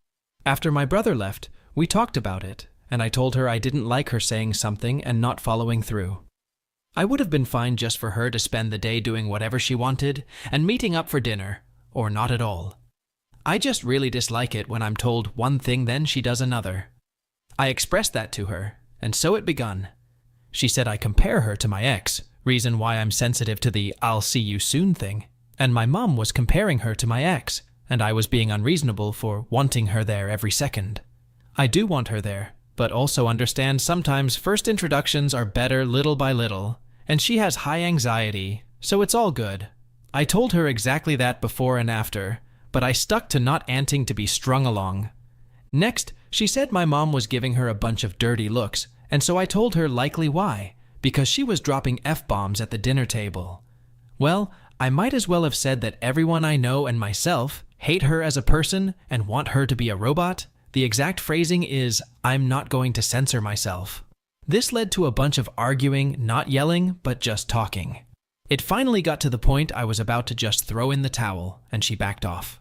A: After my brother left, we talked about it, and I told her I didn't like her saying something and not following through. I would have been fine just for her to spend the day doing whatever she wanted and meeting up for dinner, or not at all. I just really dislike it when I'm told one thing then she does another. I expressed that to her, and so it begun. She said I compare her to my ex, reason why I'm sensitive to the "I'll see you soon" thing, and my mom was comparing her to my ex, and I was being unreasonable for wanting her there every second. I do want her there, but also understand sometimes first introductions are better little by little, and she has high anxiety, so it's all good. I told her exactly that before and after, but I stuck to not anting to be strung along. Next, she said my mom was giving her a bunch of dirty looks, and so I told her likely why, because she was dropping F-bombs at the dinner table. Well, I might as well have said that everyone I know and myself hate her as a person and want her to be a robot. The exact phrasing is, "I'm not going to censor myself." This led to a bunch of arguing, not yelling, but just talking. It finally got to the point I was about to just throw in the towel, and she backed off.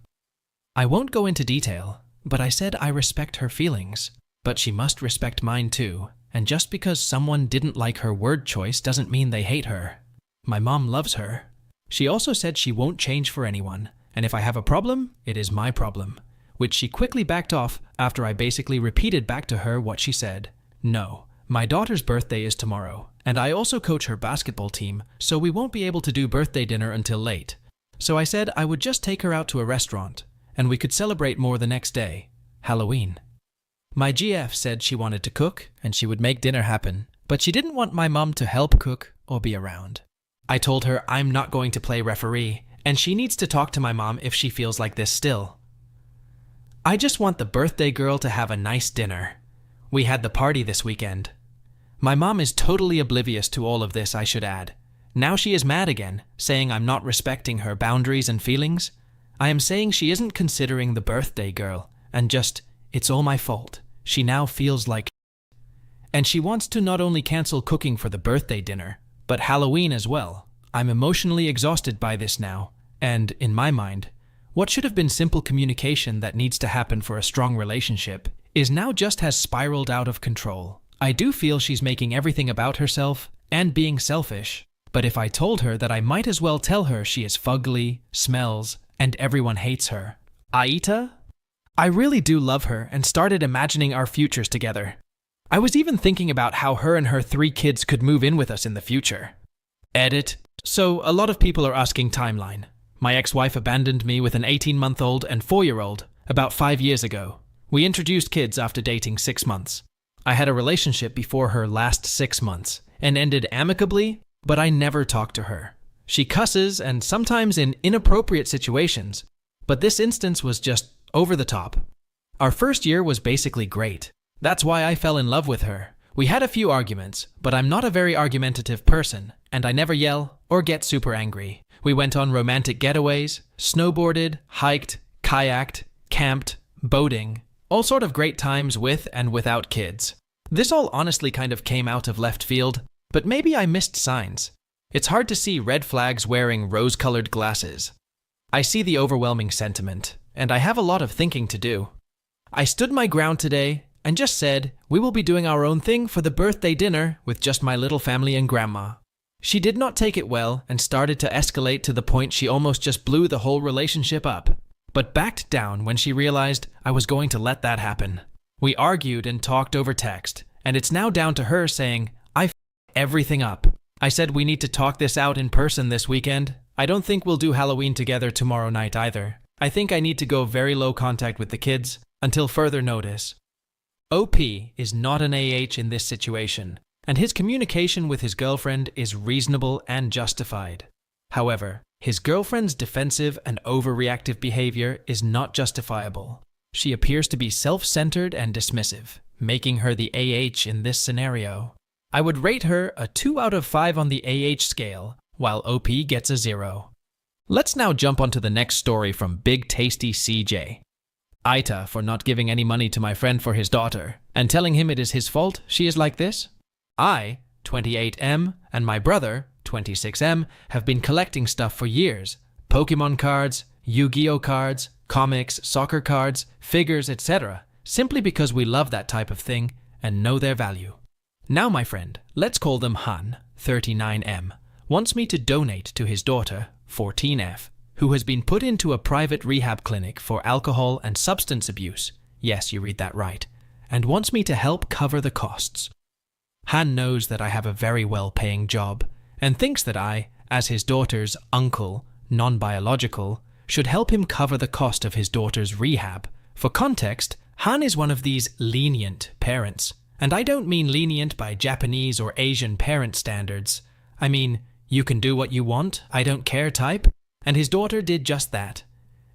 A: I won't go into detail, but I said I respect her feelings, but she must respect mine too, and just because someone didn't like her word choice doesn't mean they hate her. My mom loves her. She also said she won't change for anyone, and if I have a problem, it is my problem, which she quickly backed off after I basically repeated back to her what she said. No, my daughter's birthday is tomorrow, and I also coach her basketball team, so we won't be able to do birthday dinner until late. So I said I would just take her out to a restaurant, and we could celebrate more the next day, Halloween. My GF said she wanted to cook, and she would make dinner happen, but she didn't want my mom to help cook or be around. I told her I'm not going to play referee, and she needs to talk to my mom if she feels like this still. I just want the birthday girl to have a nice dinner. We had the party this weekend. My mom is totally oblivious to all of this, I should add. Now she is mad again, saying I'm not respecting her boundaries and feelings. I am saying she isn't considering the birthday girl, and just, it's all my fault. She now feels like and she wants to not only cancel cooking for the birthday dinner, but Halloween as well. I'm emotionally exhausted by this now, and, in my mind, what should have been simple communication that needs to happen for a strong relationship is now just has spiraled out of control. I do feel she's making everything about herself and being selfish, but if I told her that I might as well tell her she is fugly, smells, and everyone hates her. AITA? I really do love her and started imagining our futures together. I was even thinking about how her and her 3 kids could move in with us in the future. Edit. So, a lot of people are asking timeline. My ex-wife abandoned me with an 18-month-old and 4-year-old about 5 years ago. We introduced kids after dating 6 months. I had a relationship before her last 6 months and ended amicably, but I never talked to her. She cusses and sometimes in inappropriate situations, but this instance was just over the top. Our first year was basically great. That's why I fell in love with her. We had a few arguments, but I'm not a very argumentative person, and I never yell or get super angry. We went on romantic getaways, snowboarded, hiked, kayaked, camped, boating, all sort of great times with and without kids. This all honestly kind of came out of left field, but maybe I missed signs. It's hard to see red flags wearing rose-colored glasses. I see the overwhelming sentiment, and I have a lot of thinking to do. I stood my ground today and just said, we will be doing our own thing for the birthday dinner with just my little family and grandma. She did not take it well and started to escalate to the point she almost just blew the whole relationship up, but backed down when she realized I was going to let that happen. We argued and talked over text, and it's now down to her saying, I f***ed everything up. I said we need to talk this out in person this weekend. I don't think we'll do Halloween together tomorrow night either. I think I need to go very low contact with the kids until further notice. OP is not an AH in this situation, and his communication with his girlfriend is reasonable and justified. However, his girlfriend's defensive and overreactive behavior is not justifiable. She appears to be self-centered and dismissive, making her the AH in this scenario. I would rate her a 2 out of 5 on the AH scale, while OP gets a 0. Let's now jump onto the next story from Big Tasty CJ. AITA for not giving any money to my friend for his daughter, and telling him it is his fault she is like this. I, 28M, and my brother, 26M, have been collecting stuff for years. Pokemon cards, Yu-Gi-Oh cards, comics, soccer cards, figures, etc. Simply because we love that type of thing and know their value. Now my friend, let's call them Han, 39M, wants me to donate to his daughter, 14F, who has been put into a private rehab clinic for alcohol and substance abuse. Yes, you read that right. And wants me to help cover the costs. Han knows that I have a very well-paying job and thinks that I, as his daughter's uncle, non-biological, should help him cover the cost of his daughter's rehab. For context, Han is one of these lenient parents. And I don't mean lenient by Japanese or Asian parent standards. I mean, you can do what you want, I don't care type. And his daughter did just that.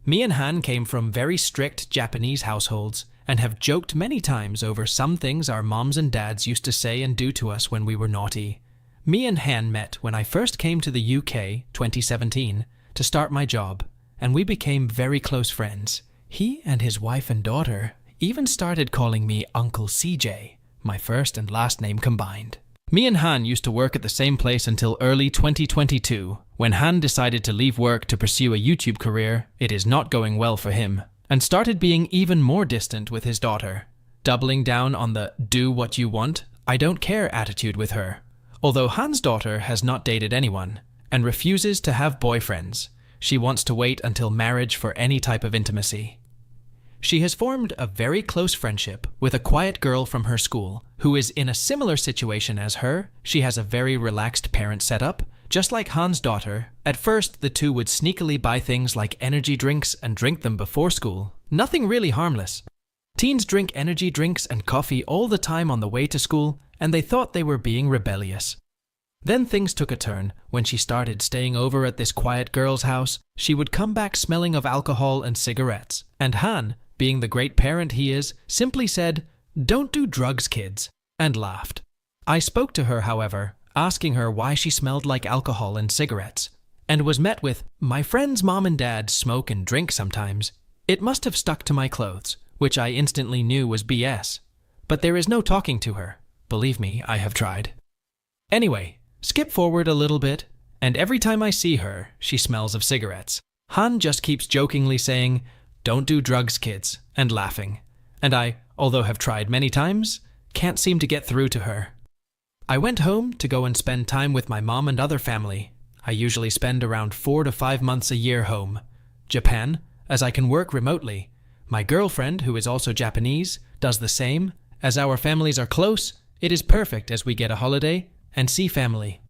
A: Me and Han came from very strict Japanese households and have joked many times over some things our moms and dads used to say and do to us when we were naughty. Me and Han met when I first came to the UK, 2017, to start my job, and we became very close friends. He and his wife and daughter even started calling me Uncle CJ, my first and last name combined. Me and Han used to work at the same place until early 2022, when Han decided to leave work to pursue a YouTube career. It is not going well for him, and started being even more distant with his daughter, doubling down on the do what you want, I don't care attitude with her. Although Han's daughter has not dated anyone, and refuses to have boyfriends, she wants to wait until marriage for any type of intimacy. She has formed a very close friendship with a quiet girl from her school who is in a similar situation as her. She has a very relaxed parent setup. Just like Han's daughter, at first the two would sneakily buy things like energy drinks and drink them before school. Nothing really harmless. Teens drink energy drinks and coffee all the time on the way to school, and they thought they were being rebellious. Then things took a turn when she started staying over at this quiet girl's house. She would come back smelling of alcohol and cigarettes, and Han, being the great parent he is, simply said, "Don't do drugs, kids," and laughed. I spoke to her, however, asking her why she smelled like alcohol and cigarettes, and was met with, "My friend's mom and dad smoke and drink sometimes. It must have stuck to my clothes," which I instantly knew was BS. But there is no talking to her. Believe me, I have tried. Anyway, skip forward a little bit, and every time I see her, she smells of cigarettes. Han just keeps jokingly saying, "Don't do drugs, kids," and laughing. And I, although have tried many times, can't seem to get through to her. I went home to go and spend time with my mom and other family. I usually spend around 4 to 5 months a year home. Japan, as I can work remotely. My girlfriend, who is also Japanese, does the same. As our families are close, it is perfect as we get a holiday and see family.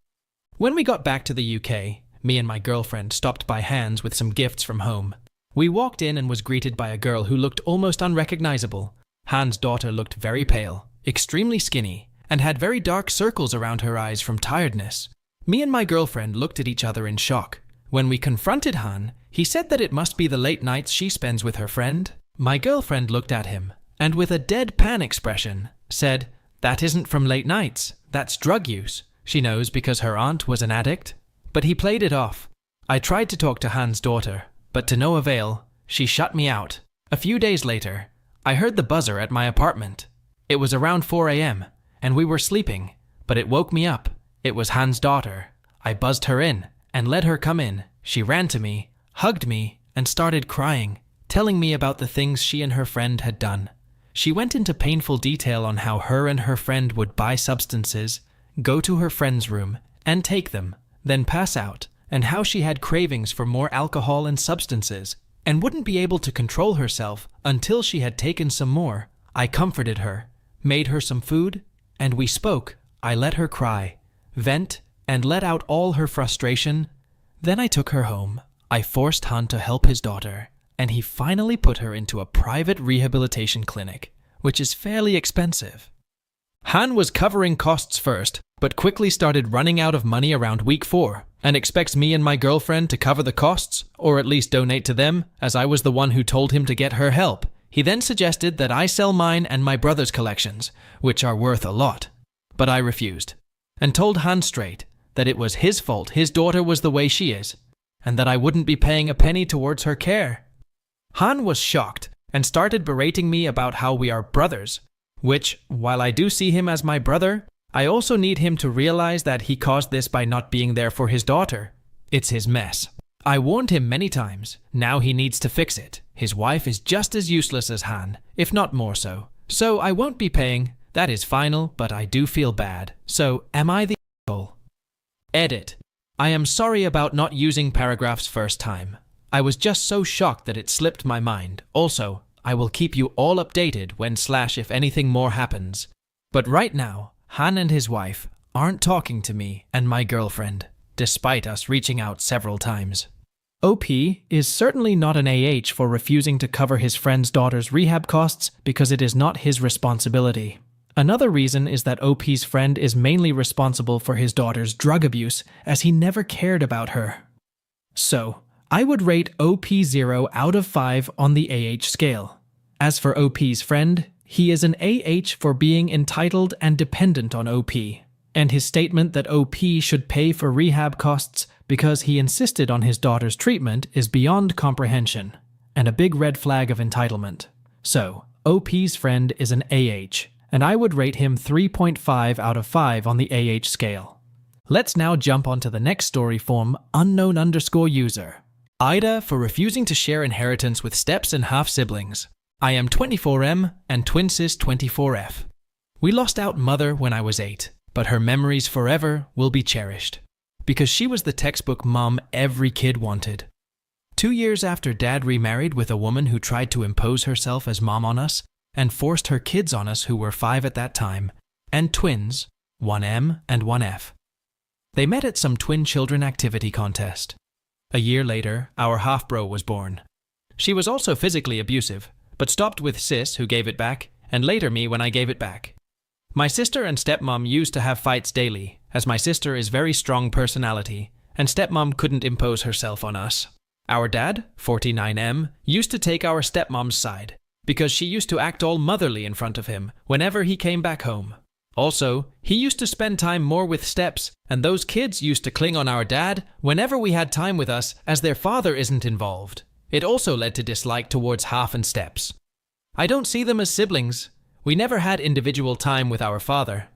A: When we got back to the UK, me and my girlfriend stopped by Han's with some gifts from home. We walked in and was greeted by a girl who looked almost unrecognizable. Han's daughter looked very pale, extremely skinny, and had very dark circles around her eyes from tiredness. Me and my girlfriend looked at each other in shock. When we confronted Han, he said that it must be the late nights she spends with her friend. My girlfriend looked at him, and with a deadpan expression, said, "That isn't from late nights, that's drug use." She knows because her aunt was an addict. But he played it off. I tried to talk to Han's daughter, but to no avail. She shut me out. A few days later, I heard the buzzer at my apartment. It was around 4 a.m., and we were sleeping, but it woke me up. It was Han's daughter. I buzzed her in and let her come in. She ran to me, hugged me, and started crying, telling me about the things she and her friend had done. She went into painful detail on how her and her friend would buy substances, go to her friend's room, and take them, then pass out, and how she had cravings for more alcohol and substances, and wouldn't be able to control herself until she had taken some more. I comforted her, made her some food, and we spoke. I let her cry, vent, and let out all her frustration. Then I took her home. I forced Han to help his daughter, and he finally put her into a private rehabilitation clinic, which is fairly expensive. Han was covering costs first, but quickly started running out of money around week 4. and expects me and my girlfriend to cover the costs, or at least donate to them, as I was the one who told him to get her help. He then suggested that I sell mine and my brother's collections, which are worth a lot. But I refused, and told Han straight that it was his fault his daughter was the way she is, and that I wouldn't be paying a penny towards her care. Han was shocked and started berating me about how we are brothers, which, while I do see him as my brother, I also need him to realize that he caused this by not being there for his daughter. It's his mess. I warned him many times. Now he needs to fix it. His wife is just as useless as Han, if not more so. So I won't be paying. That is final, but I do feel bad. So am I the asshole? Edit. I am sorry about not using paragraphs first time. I was just so shocked that it slipped my mind. Also, I will keep you all updated when / if anything more happens. But right now, Han and his wife aren't talking to me and my girlfriend, despite us reaching out several times. OP is certainly not an AH for refusing to cover his friend's daughter's rehab costs because it is not his responsibility. Another reason is that OP's friend is mainly responsible for his daughter's drug abuse, as he never cared about her. So, I would rate OP 0 out of 5 on the AH scale. As for OP's friend, he is an AH for being entitled and dependent on OP, and his statement that OP should pay for rehab costs because he insisted on his daughter's treatment is beyond comprehension, and a big red flag of entitlement. So, OP's friend is an AH, and I would rate him 3.5 out of 5 on the AH scale. Let's now jump onto the next story from unknown_user. AITA for refusing to share inheritance with steps and half-siblings. I am 24M and twin sis 24F. We lost out mother when I was 8, but her memories forever will be cherished, because she was the textbook mom every kid wanted. 2 years after Dad remarried with a woman who tried to impose herself as mom on us and forced her kids on us who were 5 at that time, and twins, 1M and 1F. They met at some twin children activity contest. A year later, our half-bro was born. She was also physically abusive, but stopped with sis, who gave it back, and later me when I gave it back. My sister and stepmom used to have fights daily, as my sister is very strong personality, and stepmom couldn't impose herself on us. Our dad, 49M, used to take our stepmom's side, because she used to act all motherly in front of him whenever he came back home. Also, he used to spend time more with steps, and those kids used to cling on our dad whenever we had time with us, as their father isn't involved. It also led to dislike towards half and steps. I don't see them as siblings. We never had individual time with our father.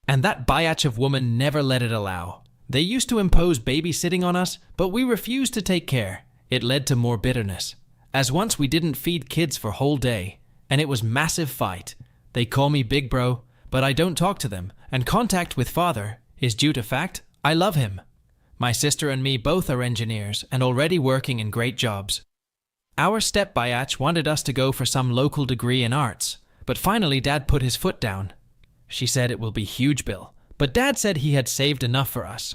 A: And that biatch of woman never let it allow. They used to impose babysitting on us, but we refused to take care. It led to more bitterness, as once we didn't feed kids for whole day, and it was massive fight. They call me big bro, but I don't talk to them, and contact with father is due to fact I love him. My sister and me both are engineers and already working in great jobs. Our step biatch wanted us to go for some local degree in arts, but finally Dad put his foot down. She said it will be huge bill, but Dad said he had saved enough for us.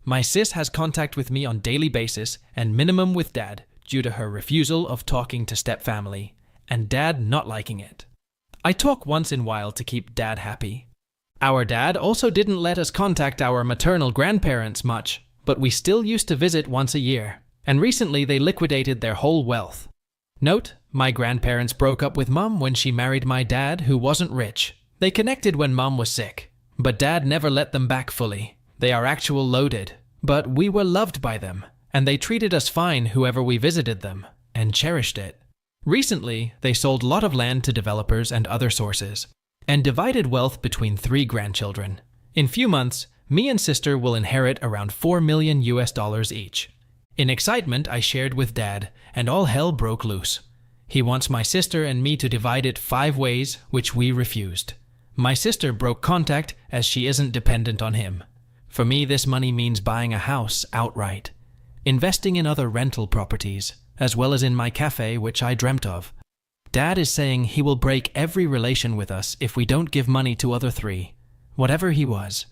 A: My sis has contact with me on daily basis and minimum with Dad due to her refusal of talking to step family, and Dad not liking it. I talk once in a while to keep Dad happy. Our dad also didn't let us contact our maternal grandparents much, but we still used to visit once a year, and recently they liquidated their whole wealth. Note, my grandparents broke up with Mom when she married my dad, who wasn't rich. They connected when Mom was sick, but Dad never let them back fully. They are actual loaded, but we were loved by them, and they treated us fine whoever we visited them, and cherished it. Recently, they sold a lot of land to developers and other sources, and divided wealth between 3 grandchildren. In few months, me and sister will inherit around $4 million each. In excitement, I shared with Dad, and all hell broke loose. He wants my sister and me to divide it 5 ways, which we refused. My sister broke contact as she isn't dependent on him. For me, this money means buying a house outright, investing in other rental properties, as well as in my cafe, which I dreamt of. Dad is saying he will break every relation with us if we don't give money to other 3, whatever he was.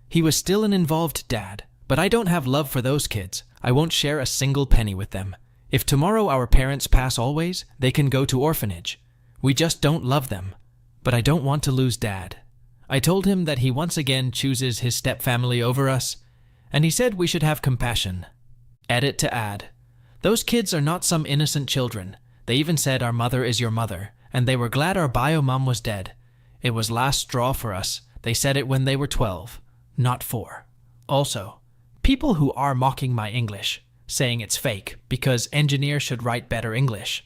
A: He was still an involved dad, but I don't have love for those kids. I won't share a single penny with them. If tomorrow our parents pass always, they can go to orphanage. We just don't love them. But I don't want to lose Dad. I told him that he once again chooses his stepfamily over us, and he said we should have compassion. Edit to add. Those kids are not some innocent children. They even said our mother is your mother, and they were glad our bio mom was dead. It was last straw for us. They said it when they were 12, not 4. Also, people who are mocking my English, saying it's fake because engineers should write better English.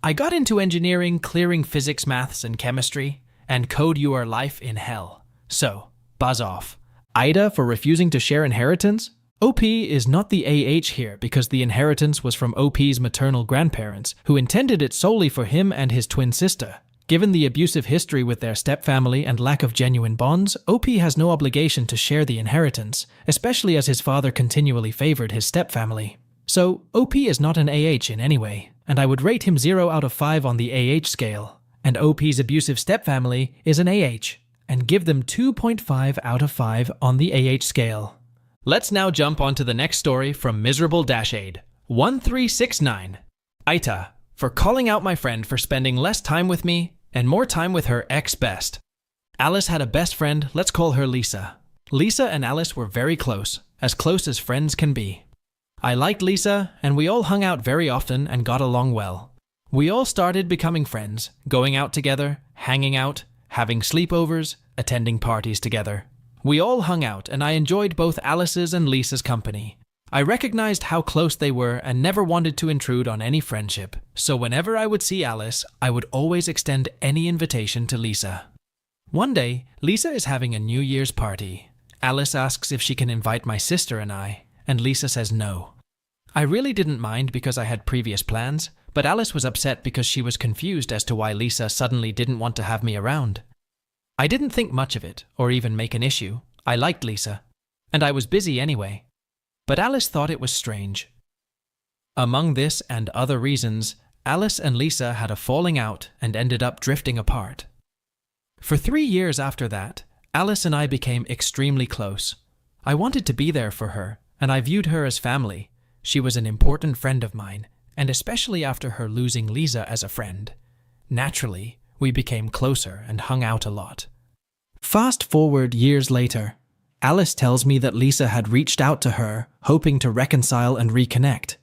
A: I got into engineering, clearing physics, maths, and chemistry, and code your life in hell. So, buzz off. AITA for refusing to share inheritance? OP is not the AH here because the inheritance was from OP's maternal grandparents, who intended it solely for him and his twin sister. Given the abusive history with their stepfamily and lack of genuine bonds, OP has no obligation to share the inheritance, especially as his father continually favored his stepfamily. So, OP is not an AH in any way, and I would rate him 0 out of 5 on the AH scale. And OP's abusive stepfamily is an AH, and give them 2.5 out of 5 on the AH scale. Let's now jump onto the next story from Miserable-Aid 1369. AITA, for calling out my friend for spending less time with me and more time with her ex-best. Alice had a best friend, let's call her Lisa. Lisa and Alice were very close as friends can be. I liked Lisa, and we all hung out very often and got along well. We all started becoming friends, going out together, hanging out, having sleepovers, attending parties together. We all hung out, and I enjoyed both Alice's and Lisa's company. I recognized how close they were and never wanted to intrude on any friendship. So whenever I would see Alice, I would always extend any invitation to Lisa. One day, Lisa is having a New Year's party. Alice asks if she can invite my sister and I, and Lisa says no. I really didn't mind because I had previous plans, but Alice was upset because she was confused as to why Lisa suddenly didn't want to have me around. I didn't think much of it, or even make an issue. I liked Lisa, and I was busy anyway. But Alice thought it was strange. Among this and other reasons, Alice and Lisa had a falling out and ended up drifting apart. For 3 years after that, Alice and I became extremely close. I wanted to be there for her, and I viewed her as family. She was an important friend of mine, and especially after her losing Lisa as a friend. Naturally, we became closer and hung out a lot. Fast forward years later, Alice tells me that Lisa had reached out to her, hoping to reconcile and reconnect.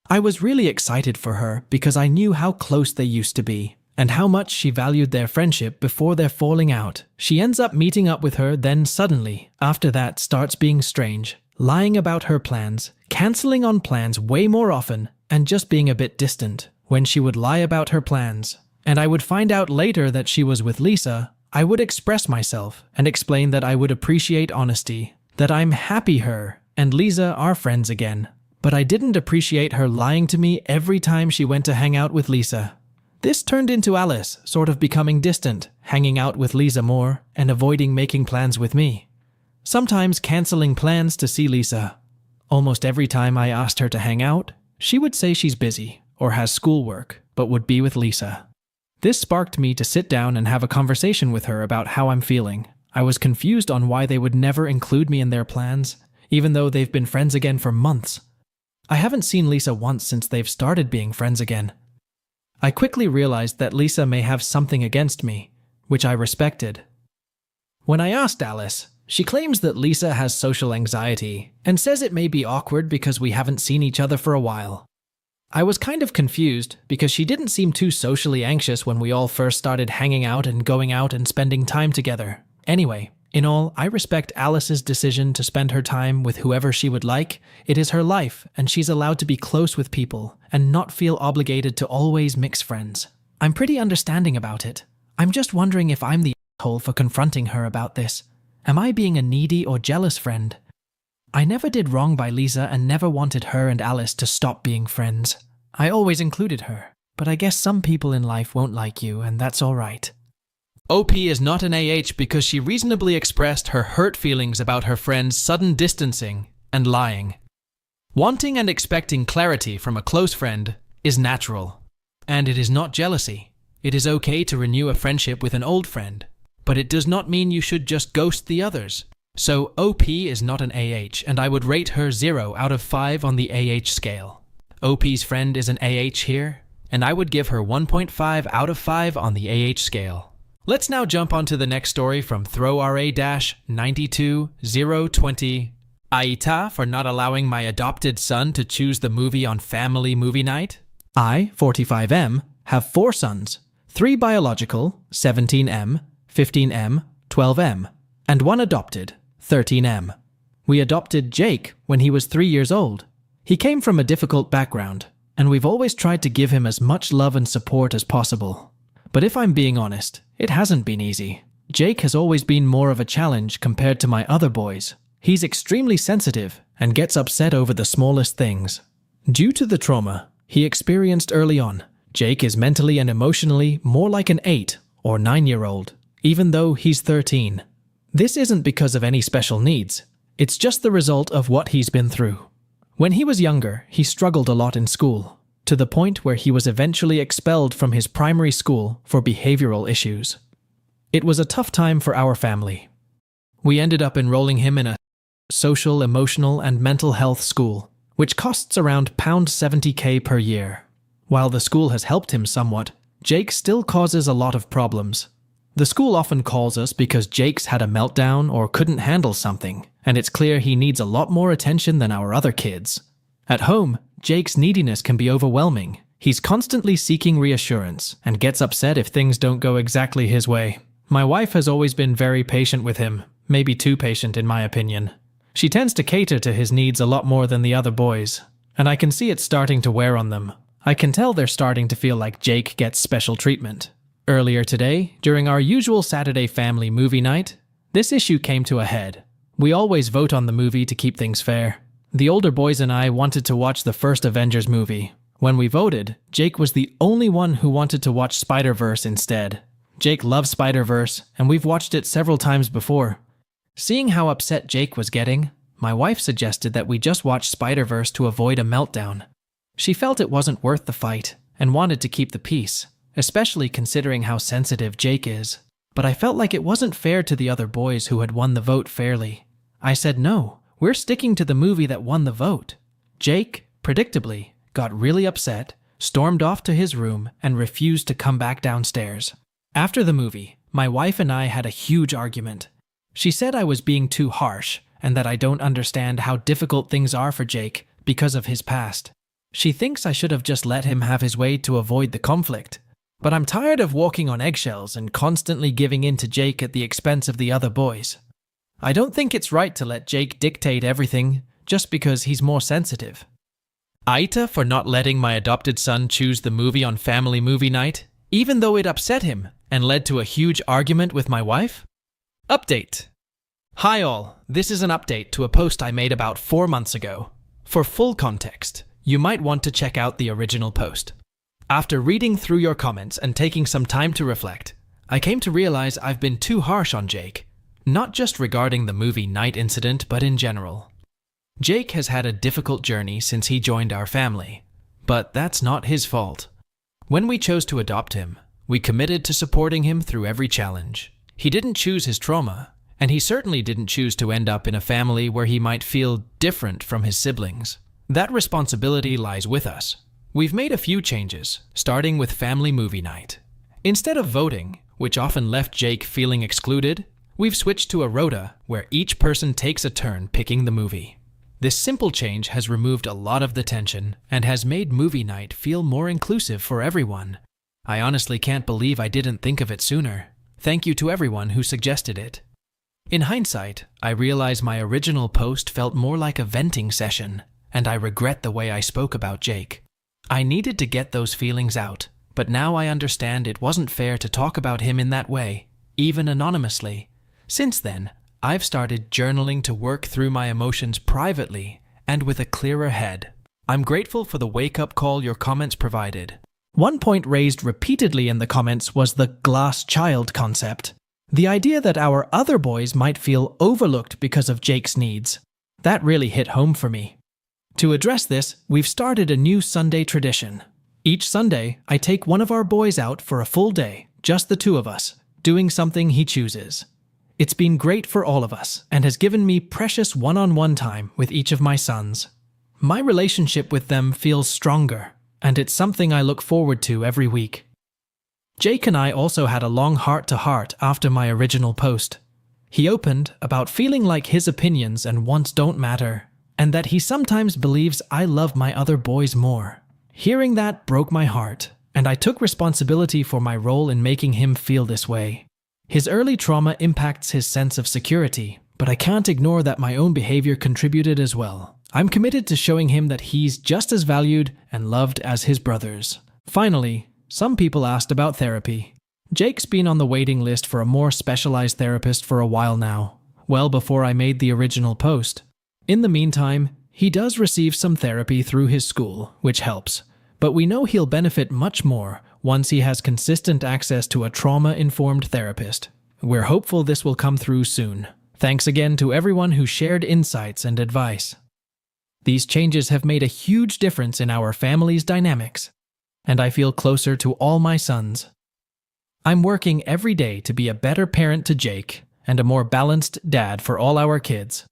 A: I was really excited for her because I knew how close they used to be, and how much she valued their friendship before their falling out. She ends up meeting up with her, then suddenly, after that, starts being strange, lying about her plans, cancelling on plans way more often, and just being a bit distant when she would lie about her plans. And I would find out later that she was with Lisa. I would express myself and explain that I would appreciate honesty, that I'm happy her and Lisa are friends again. But I didn't appreciate her lying to me every time she went to hang out with Lisa. This turned into Alice sort of becoming distant, hanging out with Lisa more, and avoiding making plans with me. Sometimes cancelling plans to see Lisa. Almost every time I asked her to hang out, she would say she's busy or has schoolwork, but would be with Lisa. This sparked me to sit down and have a conversation with her about how I'm feeling. I was confused on why they would never include me in their plans, even though they've been friends again for months. I haven't seen Lisa once since they've started being friends again. I quickly realized that Lisa may have something against me, which I respected. When I asked Alice, she claims that Lisa has social anxiety and says it may be awkward because we haven't seen each other for a while. I was kind of confused because she didn't seem too socially anxious when we all first started hanging out and going out and spending time together. Anyway, in all, I respect Alice's decision to spend her time with whoever she would like. It is her life, and she's allowed to be close with people and not feel obligated to always mix friends. I'm pretty understanding about it. I'm just wondering if I'm the asshole for confronting her about this. Am I being a needy or jealous friend? I never did wrong by Lisa and never wanted her and Alice to stop being friends. I always included her, but I guess some people in life won't like you, and that's all right. OP is not an AH because she reasonably expressed her hurt feelings about her friend's sudden distancing and lying. Wanting and expecting clarity from a close friend is natural, and it is not jealousy. It is okay to renew a friendship with an old friend, but it does not mean you should just ghost the others. So OP is not an AH, and I would rate her 0 out of 5 on the AH scale. OP's friend is an AH here, and I would give her 1.5 out of 5 on the AH scale. Let's now jump onto the next story from ThrowRA-92020. AITA for not allowing my adopted son to choose the movie on family movie night. I, 45M, have 4 sons, 3 biological, 17M, 15M, 12M, and 1 adopted, 13M. We adopted Jake when he was 3 years old. He came from a difficult background, and we've always tried to give him as much love and support as possible. But if I'm being honest, it hasn't been easy. Jake has always been more of a challenge compared to my other boys. He's extremely sensitive and gets upset over the smallest things. Due to the trauma he experienced early on, Jake is mentally and emotionally more like an 8 or 9-year-old, even though he's 13. This isn't because of any special needs. It's just the result of what he's been through. When he was younger, he struggled a lot in school, to the point where he was eventually expelled from his primary school for behavioral issues. It was a tough time for our family. We ended up enrolling him in a social, emotional, and mental health school, which costs around £70,000 per year. While the school has helped him somewhat, Jake still causes a lot of problems. The school often calls us because Jake's had a meltdown or couldn't handle something, and it's clear he needs a lot more attention than our other kids. At home, Jake's neediness can be overwhelming. He's constantly seeking reassurance and gets upset if things don't go exactly his way. My wife has always been very patient with him, maybe too patient in my opinion. She tends to cater to his needs a lot more than the other boys, and I can see it starting to wear on them. I can tell they're starting to feel like Jake gets special treatment. Earlier today, during our usual Saturday family movie night, this issue came to a head. We always vote on the movie to keep things fair. The older boys and I wanted to watch the first Avengers movie. When we voted, Jake was the only one who wanted to watch Spider-Verse instead. Jake loves Spider-Verse, and we've watched it several times before. Seeing how upset Jake was getting, my wife suggested that we just watch Spider-Verse to avoid a meltdown. She felt it wasn't worth the fight and wanted to keep the peace, especially considering how sensitive Jake is. But I felt like it wasn't fair to the other boys who had won the vote fairly. I said no, we're sticking to the movie that won the vote. Jake, predictably, got really upset, stormed off to his room, and refused to come back downstairs. After the movie, my wife and I had a huge argument. She said I was being too harsh and that I don't understand how difficult things are for Jake because of his past. She thinks I should have just let him have his way to avoid the conflict. But I'm tired of walking on eggshells and constantly giving in to Jake at the expense of the other boys. I don't think it's right to let Jake dictate everything just because he's more sensitive. AITA for not letting my adopted son choose the movie on family movie night, even though it upset him and led to a huge argument with my wife? Update. Hi all, this is an update to a post I made about 4 months ago. For full context, you might want to check out the original post. After reading through your comments and taking some time to reflect, I came to realize I've been too harsh on Jake, not just regarding the movie night incident, but in general. Jake has had a difficult journey since he joined our family, but that's not his fault. When we chose to adopt him, we committed to supporting him through every challenge. He didn't choose his trauma, and he certainly didn't choose to end up in a family where he might feel different from his siblings. That responsibility lies with us. We've made a few changes, starting with family movie night. Instead of voting, which often left Jake feeling excluded, we've switched to a rota where each person takes a turn picking the movie. This simple change has removed a lot of the tension and has made movie night feel more inclusive for everyone. I honestly can't believe I didn't think of it sooner. Thank you to everyone who suggested it. In hindsight, I realize my original post felt more like a venting session, and I regret the way I spoke about Jake. I needed to get those feelings out, but now I understand it wasn't fair to talk about him in that way, even anonymously. Since then, I've started journaling to work through my emotions privately and with a clearer head. I'm grateful for the wake-up call your comments provided. One point raised repeatedly in the comments was the glass child concept. The idea that our other boys might feel overlooked because of Jake's needs. That really hit home for me. To address this, we've started a new Sunday tradition. Each Sunday, I take one of our boys out for a full day, just the two of us, doing something he chooses. It's been great for all of us and has given me precious one-on-one time with each of my sons. My relationship with them feels stronger, and it's something I look forward to every week. Jake and I also had a long heart-to-heart after my original post. He opened about feeling like his opinions and wants don't matter, and that he sometimes believes I love my other boys more. Hearing that broke my heart, and I took responsibility for my role in making him feel this way. His early trauma impacts his sense of security, but I can't ignore that my own behavior contributed as well. I'm committed to showing him that he's just as valued and loved as his brothers. Finally, some people asked about therapy. Jake's been on the waiting list for a more specialized therapist for a while now, well before I made the original post. In the meantime, he does receive some therapy through his school, which helps, but we know he'll benefit much more once he has consistent access to a trauma-informed therapist. We're hopeful this will come through soon. Thanks again to everyone who shared insights and advice. These changes have made a huge difference in our family's dynamics, and I feel closer to all my sons. I'm working every day to be a better parent to Jake and a more balanced dad for all our kids.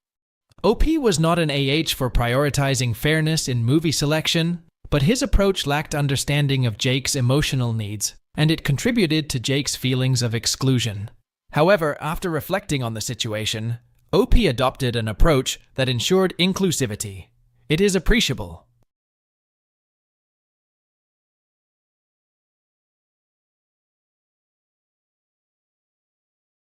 A: OP was not an AH for prioritizing fairness in movie selection, but his approach lacked understanding of Jake's emotional needs, and it contributed to Jake's feelings of exclusion. However, after reflecting on the situation, OP adopted an approach that ensured inclusivity. It is appreciable.